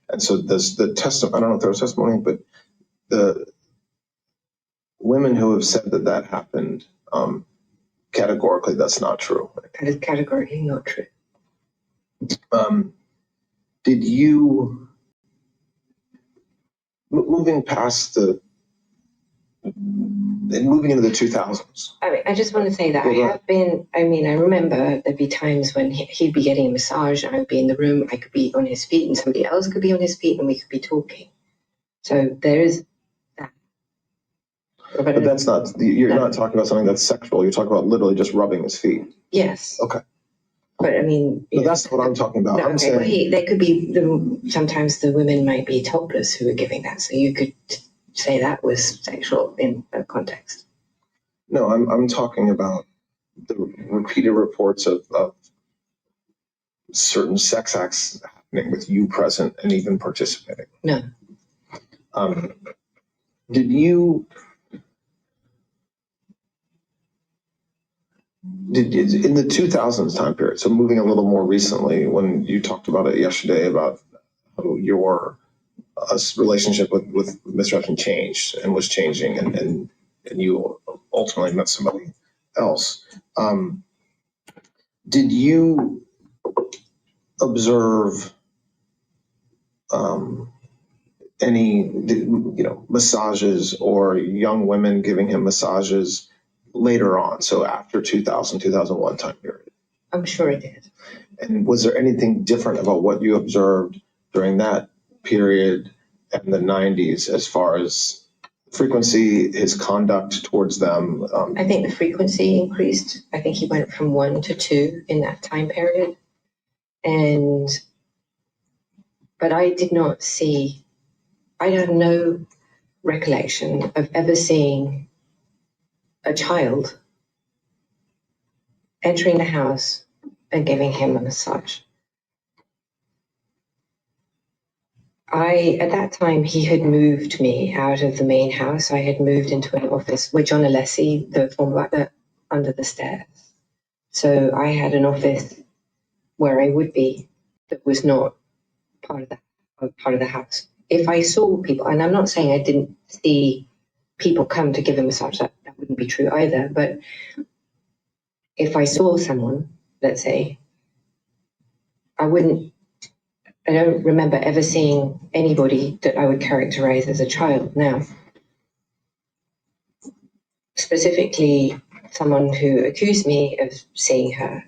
And so the testimony, I don't know if there was testimony, but the women who have said that happened, categorically, that's not true. That is categorically not true. Did you, moving into the 2000s? I just want to say that I remember there'd be times when he'd be getting a massage and I would be in the room, I could be on his feet and somebody else could be on his feet and we could be talking. So there is that. But that's not, you're not talking about something that's sexual. You're talking about literally just rubbing his feet. Yes. Okay. But I mean, no, that's what I'm talking about. I'm saying there could be sometimes the women might be topless who were giving that, so you could say that was sexual in a context. No, I'm talking about the repeated reports of certain sex acts happening with you present and even participating. No. Did you? In the 2000s time period, so moving a little more recently, when you talked about it yesterday about how your relationship with Mr. Epstein changed and was changing, and you ultimately met somebody else. Did you observe any, massages or young women giving him massages later on? So after 2000, 2001 time period? I'm sure it did. And was there anything different about what you observed during that period in the 90s as far as frequency, his conduct towards them? I think the frequency increased. I think he went from 1 to 2 in that time period. But I did not see, I have no recollection of ever seeing a child entering the house and giving him a massage. At that time, he had moved me out of the main house. I had moved into an office with John Alessi, the former butler, under the stairs. So I had an office where I would be that was not part of the house. If I saw people, and I'm not saying I didn't see people come to give a massage, that wouldn't be true either, but if I saw someone, let's say, I don't remember ever seeing anybody that I would characterize as a child. Now, specifically, someone who accused me of seeing her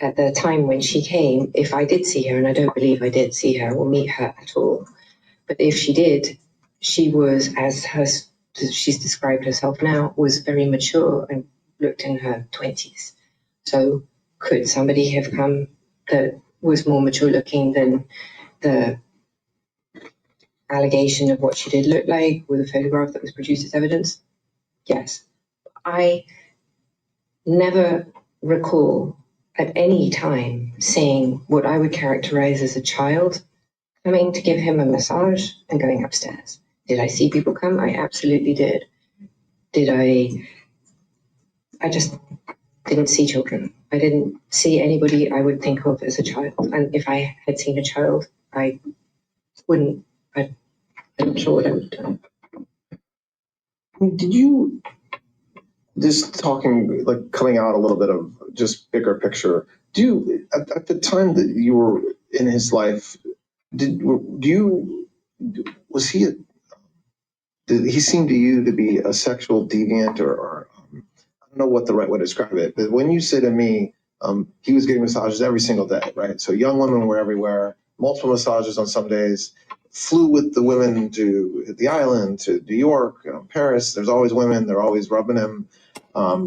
at the time when she came, if I did see her, and I don't believe I did see her or meet her at all, but if she did, she was, as she's described herself now, was very mature and looked in her 20s. So could somebody have come that was more mature looking than the allegation of what she did look like with a photograph that was produced as evidence? Yes. I never recall at any time seeing what I would characterize as a child coming to give him a massage and going upstairs. Did I see people come? I absolutely did. I just didn't see children. I didn't see anybody I would think of as a child. And if I had seen a child, I'm not sure what I would have done. Did you, just talking, like coming out a little bit of just bigger picture, do you, at the time that you were in his life, was he, did he seem to you to be a sexual deviant or I don't know what the right way to describe it, but when you say to me, he was getting massages every single day, right? So young women were everywhere, multiple massages on some days, flew with the women to the island, to New York, Paris. There's always women. They're always rubbing him,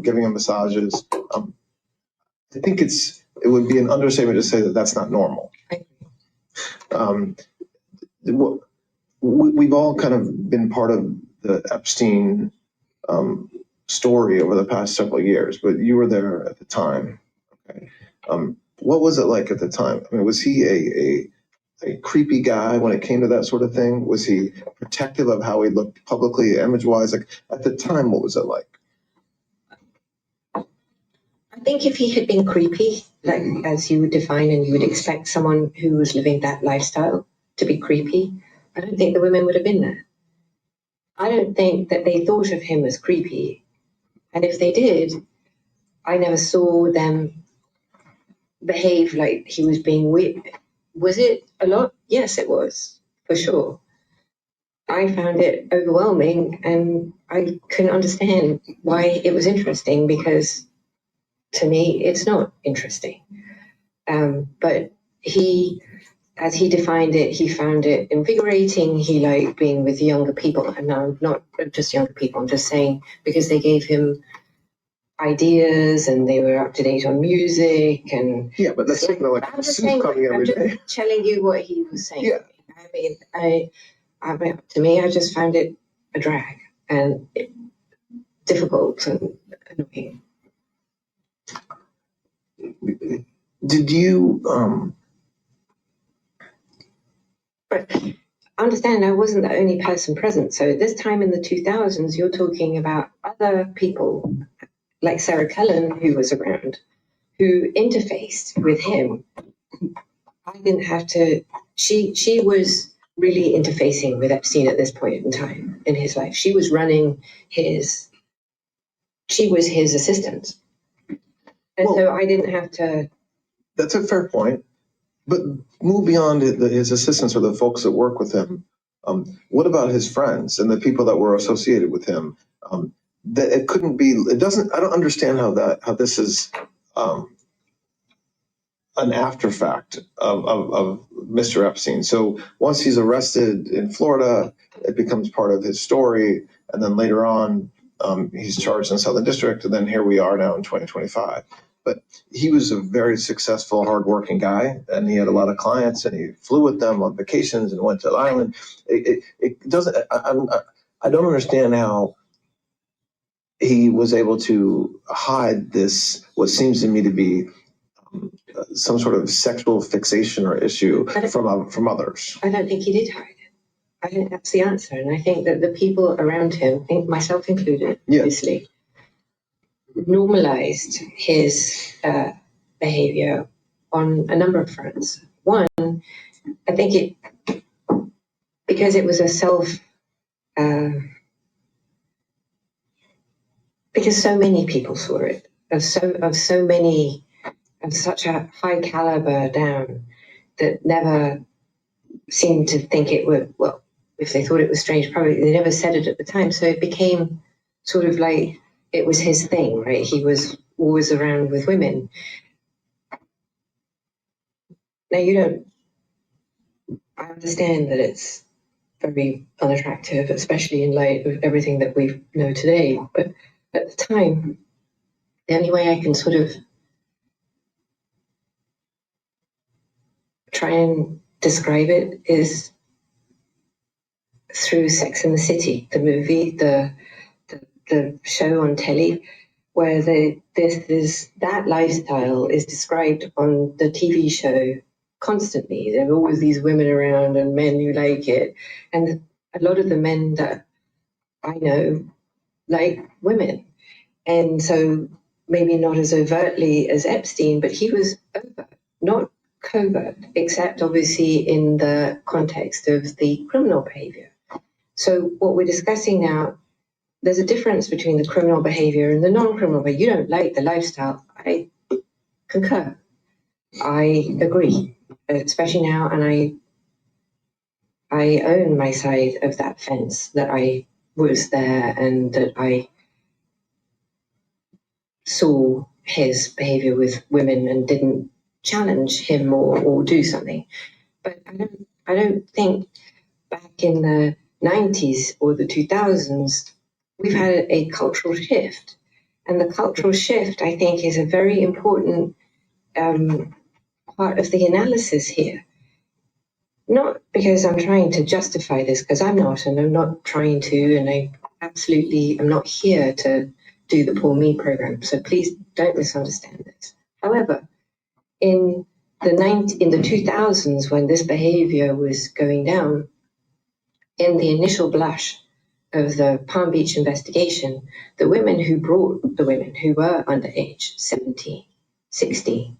giving him massages. I think it would be an understatement to say that that's not normal. Um, we've all kind of been part of the Epstein story over the past several years, but you were there at the time. Okay. What was it like at the time? I mean, was he a creepy guy when it came to that sort of thing? Was he protective of how he looked publicly, image-wise? Like at the time, what was it like? I think if he had been creepy, like as you would define and you would expect someone who was living that lifestyle to be creepy, I don't think the women would have been there. I don't think that they thought of him as creepy. And if they did, I never saw them behave like he was being weird. Was it a lot? Yes, it was, for sure. I found it overwhelming and I couldn't understand why it was interesting, because to me, it's not interesting. But he, as he defined it, he found it invigorating. He liked being with younger people. And now, not just younger people, I'm just saying because they gave him ideas and they were up to date on music. And yeah, but that's like I'm just saying, I'm just telling you what he was saying. Yeah. I mean, to me, I just found it a drag and difficult and annoying. Did you But understand, I wasn't the only person present. So this time in the 2000s, you're talking about other people like Sarah Cullen, who was around, who interfaced with him. I didn't have to. She was really interfacing with Epstein at this point in time in his life. She was running his. She was his assistant, and so I didn't have to. That's a fair point. But move beyond his assistants or the folks that work with him. What about his friends and the people that were associated with him? That it couldn't be. It doesn't. I don't understand how this is an after fact of Mr. Epstein. So once he's arrested in Florida, it becomes part of his story, and then later on, he's charged in Southern District, and then here we are now in 2025. But he was a very successful, hardworking guy, and he had a lot of clients, and he flew with them on vacations and went to the island. It doesn't. I don't understand how he was able to hide this. What seems to me to be some sort of sexual fixation or issue from others. I don't think he did hide it. I think that's the answer, and I think that the people around him, myself included, obviously, normalized his behavior on a number of fronts. One, I think because it was a because so many people saw it, of such a high caliber down that never seemed to think it would, well, if they thought it was strange, probably they never said it at the time. So it became sort of like it was his thing, right? He was always around with women. Now, I understand that it's very unattractive, especially in light of everything that we know today. But at the time, the only way I can sort of try and describe it is through Sex and the City, the movie, the show on telly, where that lifestyle is described on the TV show constantly. There are always these women around and men who like it. And a lot of the men that I know like women. And so maybe not as overtly as Epstein, but he was overt, not covert, except obviously in the context of the criminal behavior. So what we're discussing now, there's a difference between the criminal behavior and the non-criminal behavior. You don't like the lifestyle. I concur. I agree, especially now, and I own my side of that fence, that I was there and that I saw his behavior with women and didn't challenge him or do something. But I don't think back in the 90s or the 2000s, we've had a cultural shift. And the cultural shift, I think, is a very important part of the analysis here. Not because I'm trying to justify this, because I'm not, and I'm not trying to, and I absolutely am not here to do the Poor Me program. So please don't misunderstand this. However, in the 2000s, when this behavior was going down, in the initial blush of the Palm Beach investigation, the women who brought the women who were underage, 17, 16,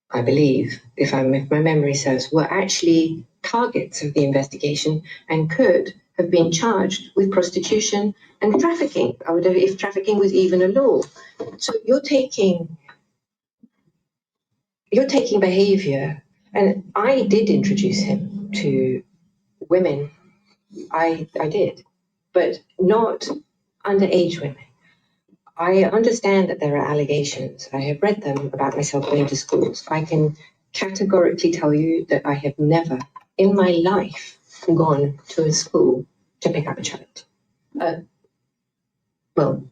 I believe, if my memory serves, were actually targets of the investigation and could have been charged with prostitution and trafficking, if trafficking was even a law. So you're taking behavior, and I did introduce him to women. I did, but not underage women. I understand that there are allegations. I have read them about myself going to schools. I can categorically tell you that I have never in my life gone to a school to pick up a child. Well,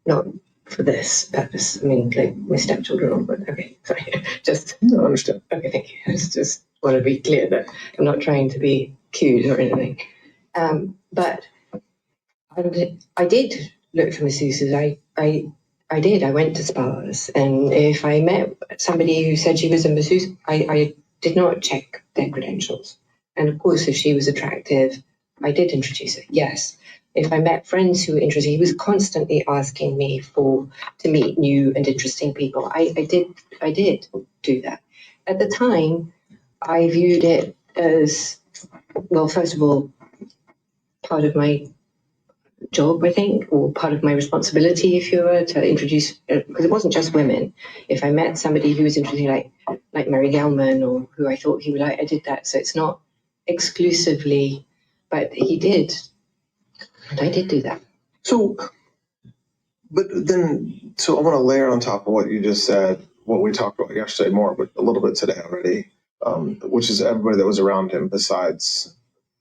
not for this purpose. I mean, like my stepchildren all, but okay, sorry. Just, No, I understand. okay, thank you. I just want to be clear that I'm not trying to be cute or anything. But I did look for masseuses. I did. I went to spas, and if I met somebody who said she was a masseuse, I did not check their credentials. And of course, if she was attractive, I did introduce her. Yes. If I met friends who were interested, he was constantly asking me to meet new and interesting people. I did do that. At the time, I viewed it as, well, first of all, part of my job, I think, or part of my responsibility, if you were, to introduce, because it wasn't just women. If I met somebody who was interesting, like Mary Gelman, or who I thought he would like, I did that. So it's not exclusively, but he did, and I did do that. So, but then, so I want to layer on top of what you just said, what we talked about yesterday more, but a little bit today already, which is everybody that was around him besides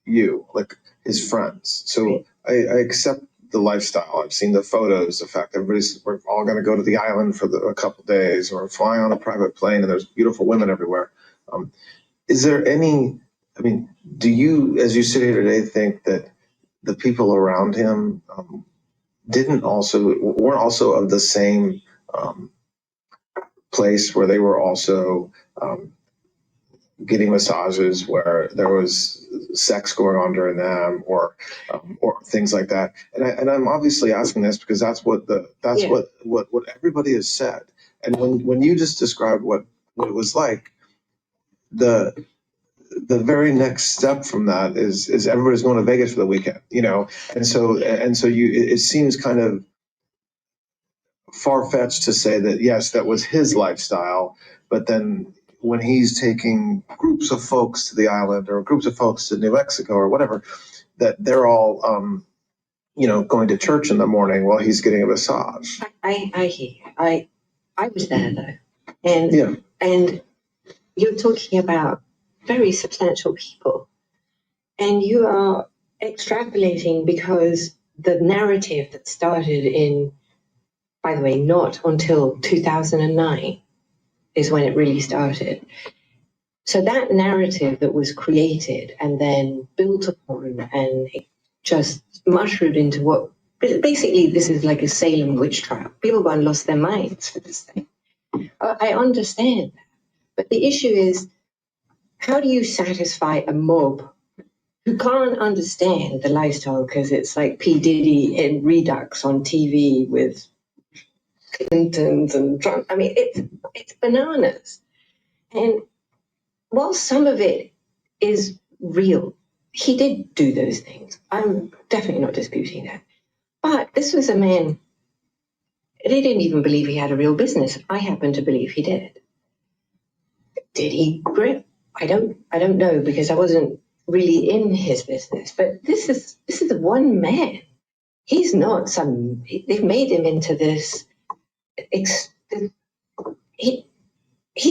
you, like his friends. So I accept the lifestyle. I've seen the photos, the fact that we're all going to go to the island for a couple days, or fly on a private plane, and there's beautiful women everywhere. Is there any, I mean, do you, as you sit here today, think that the people around him weren't also of the same place, where they were also getting massages, where there was sex going on during them, or things like that? And I'm obviously asking this because that's what what everybody has said. And when you just described what it was like, the very next step from that is everybody's going to Vegas for the weekend, and so it seems kind of far-fetched to say that, yes, that was his lifestyle, but then when he's taking groups of folks to the island, or groups of folks to New Mexico or whatever, that they're all going to church in the morning while he's getting a massage. I hear you. I was there though, and you're talking about very substantial people, and you are extrapolating because the narrative that started in, by the way, not until 2009 is when it really started. So that narrative that was created and then built upon, and it just mushroomed into what, basically this is like a Salem witch trial. People gone lost their minds for this thing. I understand that. But the issue is, how do you satisfy a mob who can't understand the lifestyle because it's like P. Diddy in Redux on TV with Clintons and Trump. I mean, it's bananas. And while some of it is real, he did do those things. I'm definitely not disputing that. But this was a man, they didn't even believe he had a real business. I happen to believe he did. Did he grip? I don't know, because I wasn't really in his business. But this is one man. He's not some. They've made him into this. He's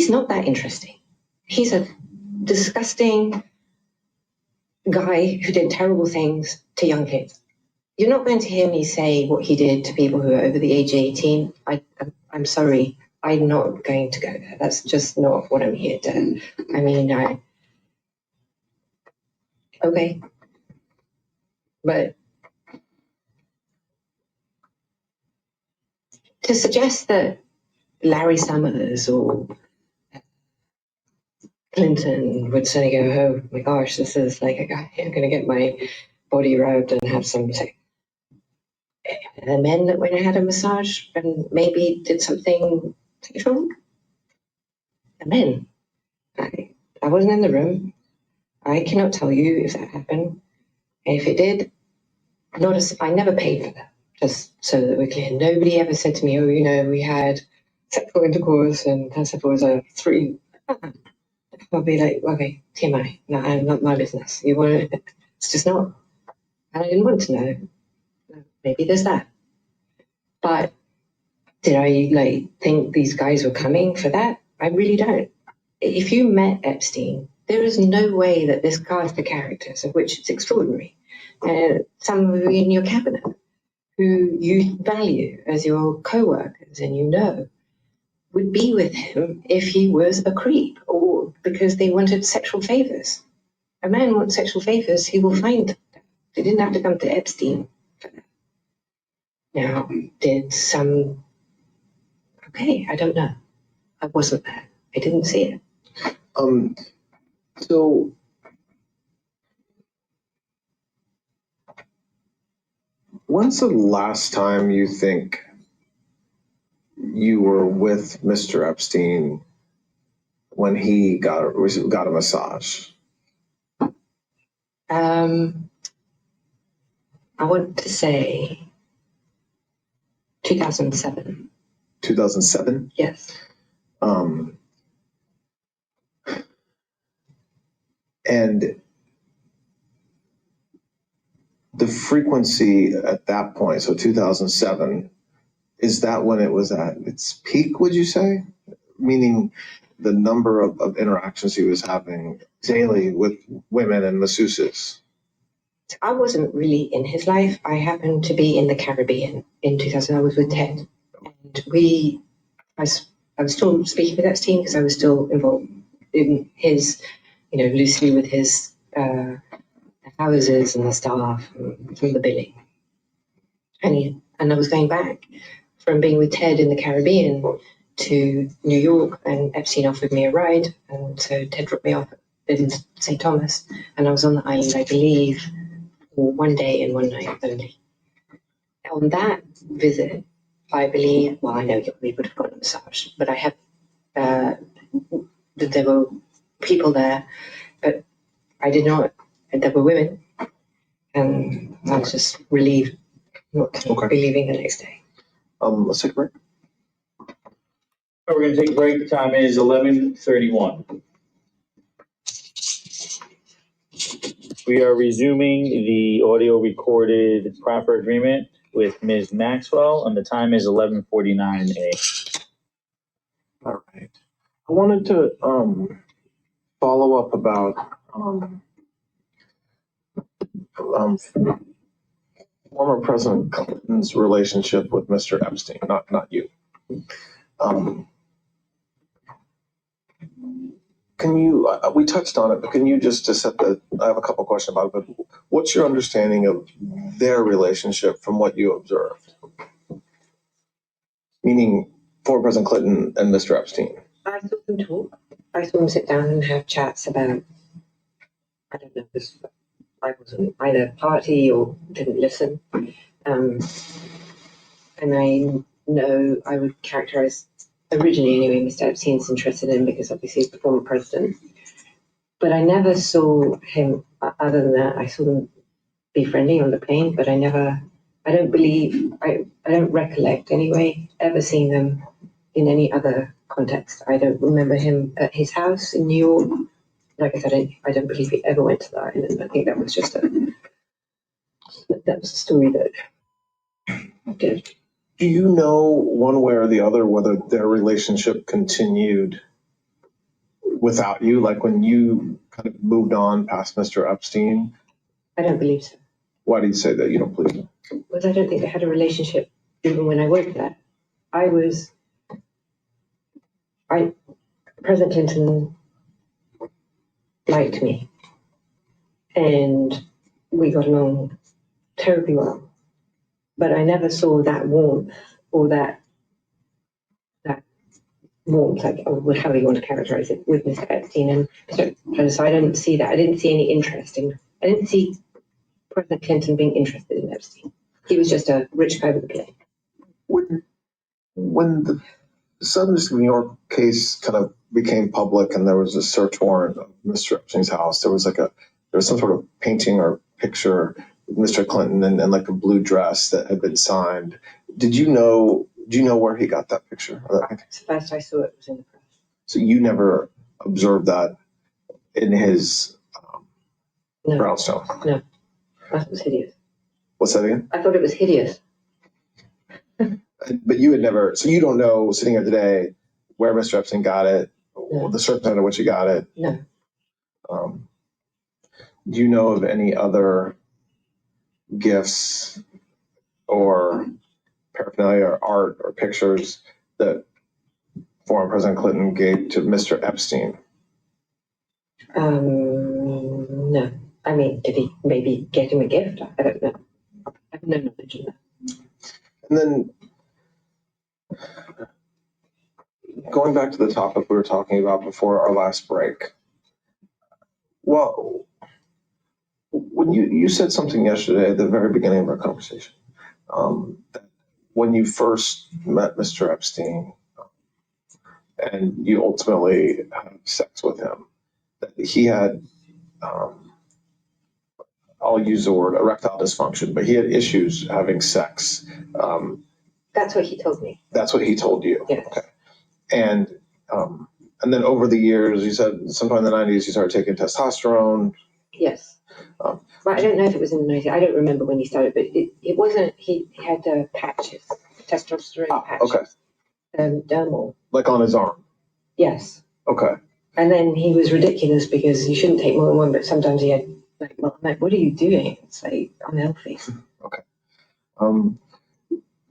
not that interesting. He's a disgusting guy who did terrible things to young kids. You're not going to hear me say what he did to people who are over the age of 18. I'm sorry. I'm not going to go there. That's just not what I'm here to. I mean, okay. But to suggest that Larry Summers or Clinton would suddenly go, oh my gosh, this is like a guy, I'm going to get my body rubbed and have some sex. The men that went and had a massage and maybe did something sexual, the men. I wasn't in the room. I cannot tell you if that happened. And if it did, I never paid for that, just so that we're clear. Nobody ever said to me, oh, we had sexual intercourse and it was a 3. I'll be like, okay, TMI, no, not my business. You want to, it's just not. And I didn't want to know. Maybe there's that. But did I think these guys were coming for that? I really don't. If you met Epstein, there is no way that this cast of characters, of which it's extraordinary, some of you in your cabinet who you value as your co-workers and would be with him if he was a creep or because they wanted sexual favors. A man wants sexual favors, he will find them. They didn't have to come to Epstein for that. Now, okay, I don't know. I wasn't there. I didn't see it. So when's the last time you think you were with Mr. Epstein when he got a massage? I want to say 2007. 2007? Yes. And the frequency at that point, so 2007, is that when it was at its peak, would you say? Meaning the number of interactions he was having daily with women and masseuses? I wasn't really in his life. I happened to be in the Caribbean in 2000. I was with Ted. And I was still speaking with Epstein because I was still involved in his, loosely with his houses and the staff from the billing. And I was going back from being with Ted in the Caribbean to New York, and Epstein offered me a ride. And so Ted dropped me off in St. Thomas, and I was on the island, I believe, for 1 day and 1 night only. On that visit, I believe, well, I know we would have got a massage, but I have, there were people there, but I did not, there were women, and I was just relieved not to be leaving the next day. Let's take a break. We're going to take a break. The time is 11:31. We are resuming the audio recorded proffer agreement with Ms. Maxwell, and the time is 11:49 a.m. All right. I wanted to follow up about former President Clinton's relationship with Mr. Epstein, not you. Can you, we touched on it, but can you just set I have a couple questions about it, but what's your understanding of their relationship from what you observed? Meaning former President Clinton and Mr. Epstein. I saw them talk. I saw them sit down and have chats about, I don't know, because I wasn't either party or didn't listen. And I know, I would characterize, originally anyway, Mr. Epstein's interested in because obviously he's the former president. But I never saw him, other than that, I saw them be friendly on the plane, but I don't recollect anyway, ever seeing them in any other context. I don't remember him at his house in New York. Like I said, I don't believe he ever went to the island. I think that was just a story that did. Do you know one way or the other whether their relationship continued without you? Like when you kind of moved on past Mr. Epstein? I don't believe so. Why do you say that? You don't believe it? Because I don't think they had a relationship even when I worked there. President Clinton liked me, and we got along terribly well. But I never saw that warmth or that warmth, like, or however you want to characterize it, with Mr. Epstein and Mr. Clinton. So I didn't see that. I didn't see any interest I didn't see President Clinton being interested in Epstein. He was just a rich guy with a plane. When the Southern District of New York case kind of became public and there was a search warrant of Mr. Epstein's house, there was some sort of painting or picture of Mr. Clinton and like a blue dress that had been signed. Do you know where he got that picture? So first I saw it was in the press. So you never observed that in his No. brownstone? No. I thought it was hideous. What's that again? I thought it was hideous. But you had never, so you don't know, sitting here today, where Mr. Epstein got it, No. or the circumstance in which he got it. No. Do you know of any other gifts or paraphernalia or art or pictures that former President Clinton gave to Mr. Epstein? No. I mean, did he maybe get him a gift? I don't know. I have no knowledge of that. And then going back to the topic we were talking about before our last break. Well, when you said something yesterday at the very beginning of our conversation, that when you first met Mr. Epstein and you ultimately had sex with him, that he had, I'll use the word erectile dysfunction, but he had issues having sex. That's what he told me. That's what he told you. Yes. Okay. And then over the years, you said sometime in the 90s, you started taking testosterone. Yes. But I don't know if it was in the 90s. I don't remember when he started, but it wasn't, he had patches, testosterone patches. Okay. Dermal. Like on his arm. Yes. Okay. And then he was ridiculous because you shouldn't take more than one, but sometimes he had, like, well, I'm like, what are you doing? It's like, unhealthy. Okay.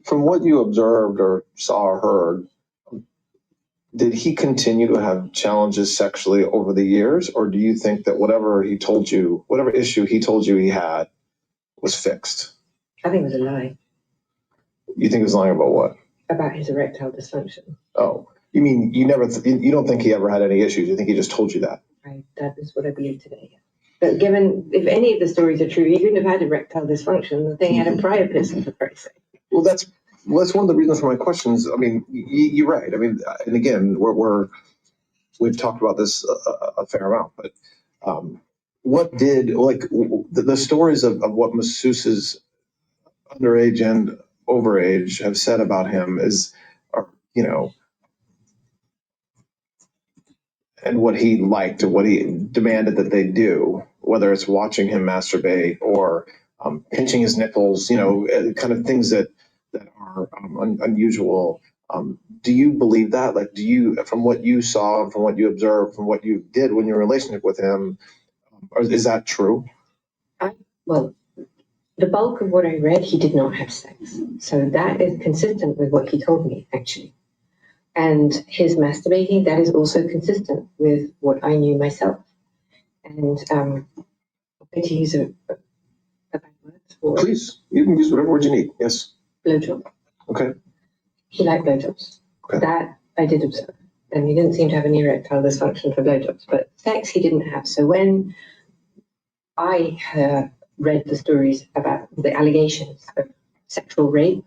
From what you observed or saw or heard, did he continue to have challenges sexually over the years, or do you think that whatever issue he told you he had was fixed? I think it was a lie. You think he was lying about what? About his erectile dysfunction. Oh, you mean you don't think he ever had any issues? You think he just told you that? That is what I believe today. But if any of the stories are true, he couldn't have had erectile dysfunction. The thing had a priapism, for Christ's sake. Well, that's one of the reasons for my questions. I mean, you're right. I mean, and again, we've talked about this a fair amount, but what did the stories of what masseuses underage and overage have said about him and what he liked and what he demanded that they do, whether it's watching him masturbate or pinching his nipples, kind of things that are unusual. Do you believe that? Like, from what you saw, from what you observed, from what you did when your relationship with him, is that true? Well, the bulk of what I read, he did not have sex. So that is consistent with what he told me, actually. And his masturbating, that is also consistent with what I knew myself. And I'm going to use a bad word for it. Please, you can use whatever word you need. Yes. Blowjob. Okay. He liked blowjobs. Okay. That I did observe. And he didn't seem to have any erectile dysfunction for blowjobs. But sex he didn't have. So when I read the stories about the allegations of sexual rape,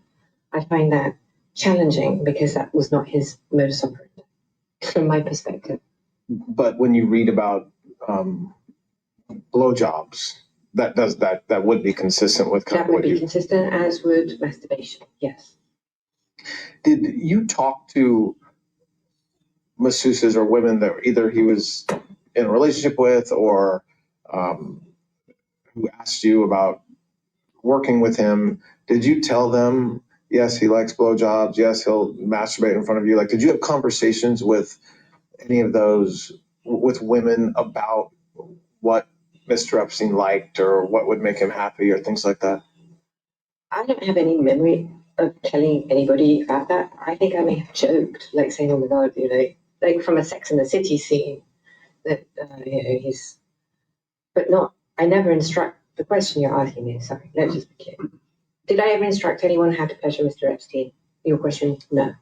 I find that challenging because that was not his modus operandi, from my perspective. But when you read about blowjobs, that would be consistent with kind That of would what be you consistent, as would masturbation, yes. did. You talk to masseuses or women that either he was in a relationship with or who asked you about working with him. Did you tell them, yes, he likes blowjobs, yes, he'll masturbate in front of you? Like, did you have conversations with any of those, with women, about what Mr. Epstein liked or what would make him happy or things like that? I don't have any memory of telling anybody about that. I think I may have joked, like saying, "Oh my God," like from a Sex and the City scene, that he's, but not. I never instruct. The question you're asking me, sorry, let's just be clear. Did I ever instruct anyone how to pleasure Mr. Epstein? Your question, no.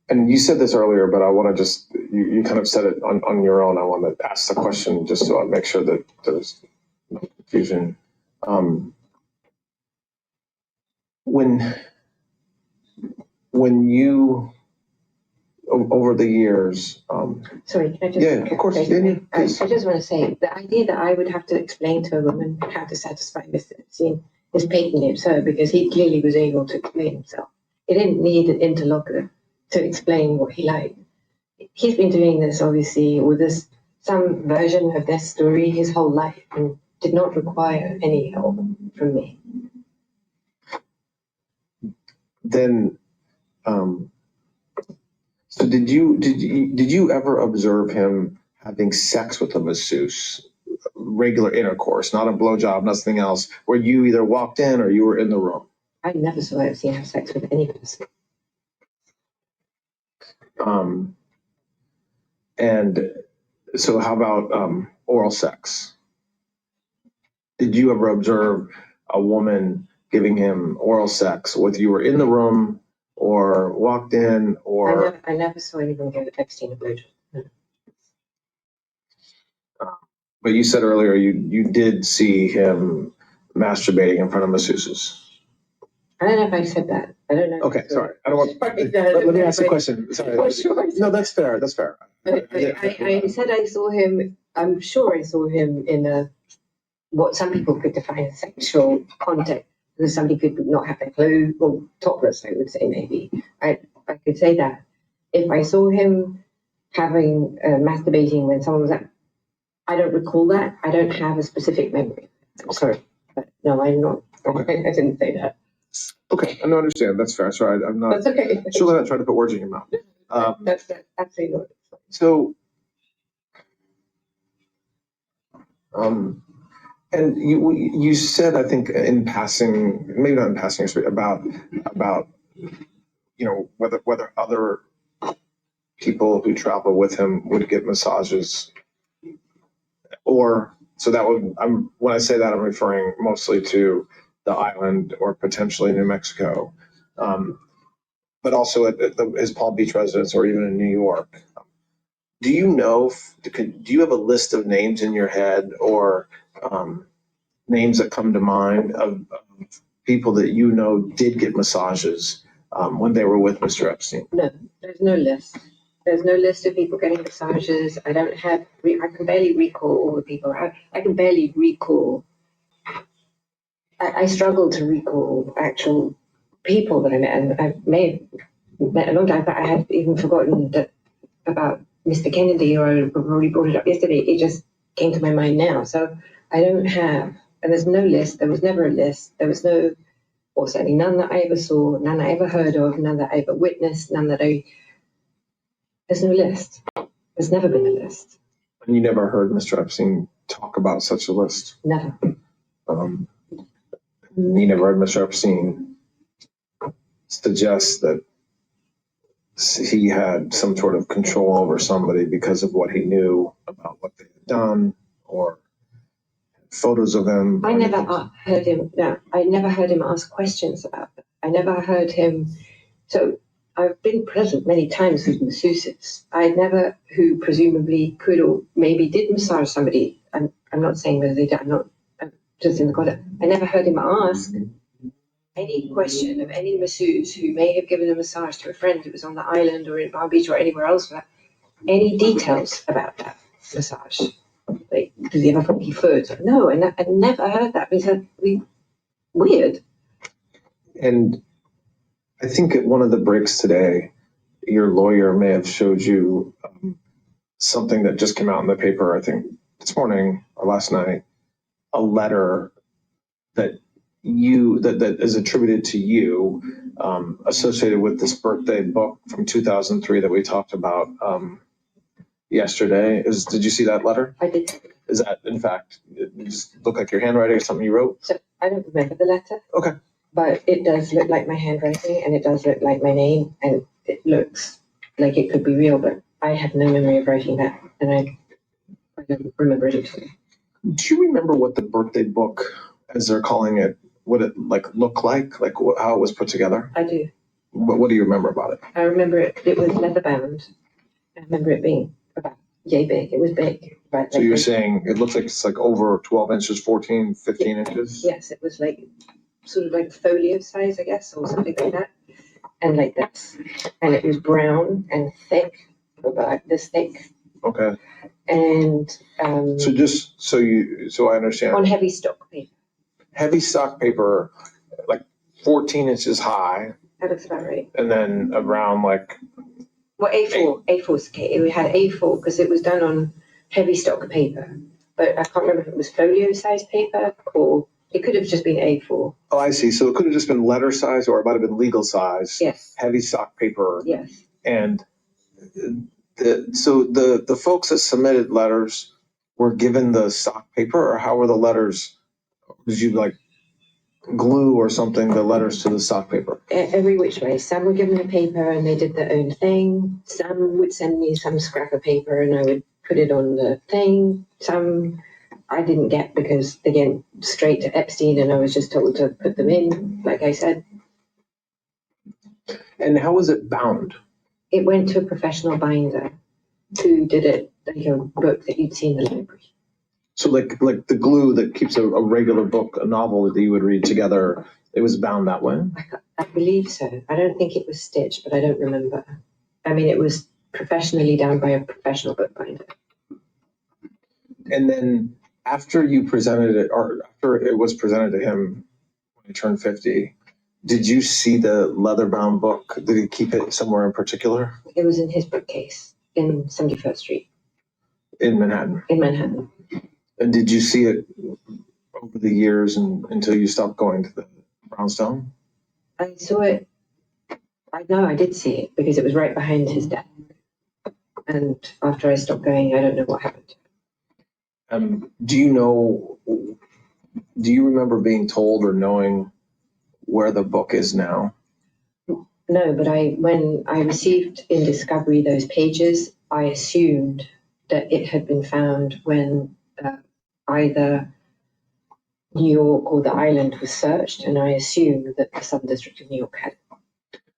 And you said this earlier, but I want to just, you kind of said it on your own. I want to ask the question just to make sure that there's no confusion. When you, over the years, Sorry, can I just? yeah, of course. I just want to say the idea that I would have to explain to a woman how to satisfy Mr. Epstein is patently absurd because he clearly was able to explain himself. He didn't need an interlocutor to explain what he liked. He's been doing this obviously with some version of this story his whole life and did not require any help from me. Then, so did you ever observe him having sex with a masseuse, regular intercourse, not a blowjob, nothing else, where you either walked in or you were in the room? I never saw Epstein have sex with any person. And so how about oral sex? Did you ever observe a woman giving him oral sex, whether you were in the room or walked in or? I never saw anyone give Epstein a blowjob. But you said earlier you did see him masturbating in front of masseuses. I don't know if I said that. I don't know. Okay, sorry. I don't want. Let me ask the question. Sorry. Well, sure. No, that's fair. That's fair. I said I saw him. I'm sure I saw him in what some people could define as sexual context. Because somebody could not have their clothes, or topless, I would say maybe. I could say that. If I saw him having masturbating when someone was at, I don't recall that. I don't have a specific memory. I'm sorry, but no, I'm not. Okay. I didn't say that. Okay, I don't understand. That's fair. Sorry, I'm not. That's okay. Surely not trying to put words in your mouth. That's absolutely not. So, and you said, I think in passing, maybe not in passing, about whether other people who travel with him would get massages, or so that would. When I say that, I'm referring mostly to the island or potentially New Mexico, but also at his Palm Beach residence or even in New York. Do you know? Do you have a list of names in your head or names that come to mind of people that you know did get massages when they were with Mr. Epstein? No, there's no list. There's no list of people getting massages. I don't have. I can barely recall all the people. I can barely recall. I struggle to recall actual people that I met, and I may have met a long time, but I had even forgotten that about Mr. Kennedy, or I already brought it up yesterday. It just came to my mind now. So I don't have, and there's no list. There was never a list. There was no, or certainly none that I ever saw, none I ever heard of, none that I ever witnessed, none that there's no list. There's never been a list. And you never heard Mr. Epstein talk about such a list? Never. You never heard Mr. Epstein suggest that he had some sort of control over somebody because of what he knew about what they had done, or photos of him? I never heard him. No, I never heard him ask questions about them. I never heard him. So I've been present many times with masseuses. I never, who presumably could or maybe did massage somebody. I'm not saying whether they did. I'm just in the context. I never heard him ask any question of any masseuse who may have given a massage to a friend who was on the island or in Palm Beach or anywhere else for that, any details about that massage. Like, does he have a funky foot? No, and I never heard that. Weird. And I think at one of the breaks today, your lawyer may have showed you something that just came out in the paper, I think this morning or last night, a letter that that is attributed to you, associated with this birthday book from 2003 that we talked about yesterday. Did you see that letter? I did. Is that, in fact, it just look like your handwriting or something you wrote? So I don't remember the letter. Okay. But it does look like my handwriting, and it does look like my name, and it looks like it could be real, but I have no memory of writing that, and I don't remember it at all. Do you remember what the birthday book, as they're calling it, what it looked like how it was put together? I do. What do you remember about it? I remember it was leather bound. I remember it being about yay big. It was big. So you're saying it looks like it's like over 12 inches, 14, 15 inches? Yes, it was like sort of like folio size, I guess, or something like that. And like this. And it was brown and thick, about this thick. Okay. And so just so I understand. On heavy stock paper. Heavy stock paper, like 14 inches high. That looks about right. And then around like. Well, A4's okay. We had A4 because it was done on heavy stock paper. But I can't remember if it was folio size paper or it could have just been A4. Oh, I see. So it could have just been letter size or it might have been legal size. Yes. Heavy stock paper. Yes. And the folks that submitted letters were given the stock paper, or how were the letters? Did you like glue or something the letters to the stock paper? Every which way. Some were given the paper and they did their own thing. Some would send me some scrap of paper and I would put it on the thing. Some I didn't get because they went straight to Epstein and I was just told to put them in, like I said. And how was it bound? It went to a professional binder who did it like a book that you'd see in the library. So like the glue that keeps a regular book, a novel that you would read together, it was bound that way? I believe so. I don't think it was stitched, but I don't remember. I mean, it was professionally done by a professional bookbinder. And then after you presented it, or after it was presented to him when he turned 50, did you see the leather-bound book? Did he keep it somewhere in particular? It was in his bookcase in 71st Street. In Manhattan? In Manhattan. And did you see it over the years until you stopped going to the brownstone? I saw it. I know I did see it because it was right behind his desk. And after I stopped going, I don't know what happened. Do you remember being told or knowing where the book is now? No, but when I received in discovery those pages, I assumed that it had been found when either New York or the island was searched, and I assumed that the Southern District of New York had it.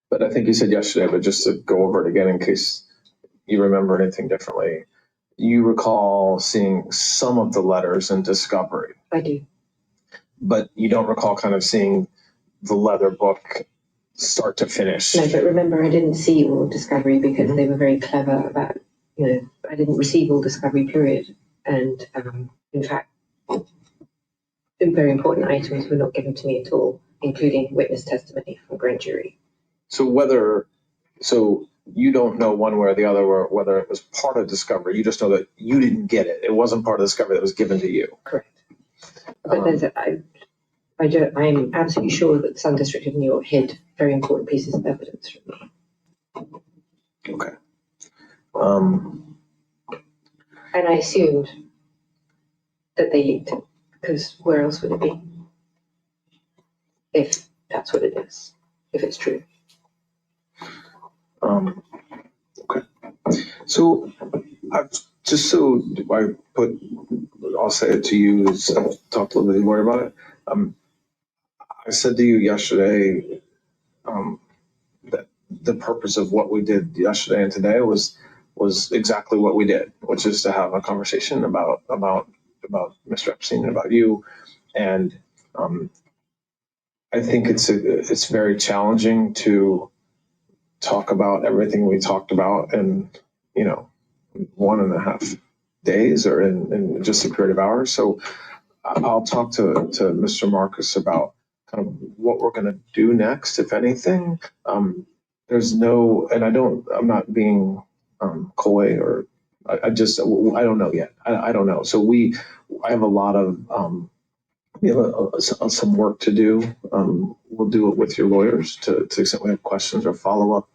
But I think you said yesterday, but just to go over it again in case you remember anything differently, you recall seeing some of the letters in discovery. I do. But you don't recall kind of seeing the leather book start to finish. No, but remember, I didn't see all discovery because they were very clever about, I didn't receive all discovery, period. And in fact, very important items were not given to me at all, including witness testimony from grand jury. So you don't know one way or the other whether it was part of discovery. You just know that you didn't get it. It wasn't part of discovery that was given to you. Correct. But I'm absolutely sure that the Southern District of New York hid very important pieces of evidence from me. Okay. And I assumed that they leaked it, because where else would it be? If that's what it is, if it's true. Okay. So I'll say it to you as I talked a little bit more about it. I said to you yesterday that the purpose of what we did yesterday and today was exactly what we did, which is to have a conversation about Mr. Epstein and about you. And I think it's very challenging to talk about everything we talked about in, 1.5 days or in just a period of hours. So I'll talk to Mr. Marcus about kind of what we're going to do next, if anything. There's no, and I'm not being coy or I don't know yet. I don't know. So I have a lot of, we have some work to do. We'll do it with your lawyers to the extent we have questions or follow up.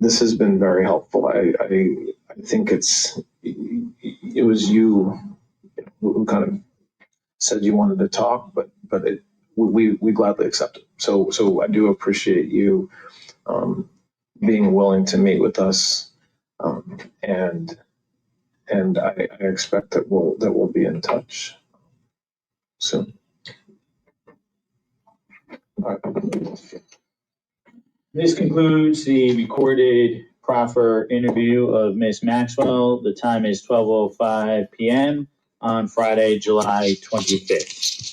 This has been very helpful. I think it was you who kind of said you wanted to talk, but we gladly accept it. So I do appreciate you being willing to meet with us, and I expect that we'll be in touch soon. All right. This concludes the recorded proffer interview of Ms. Maxwell. The time is 12:05 p.m. on Friday, July 25th.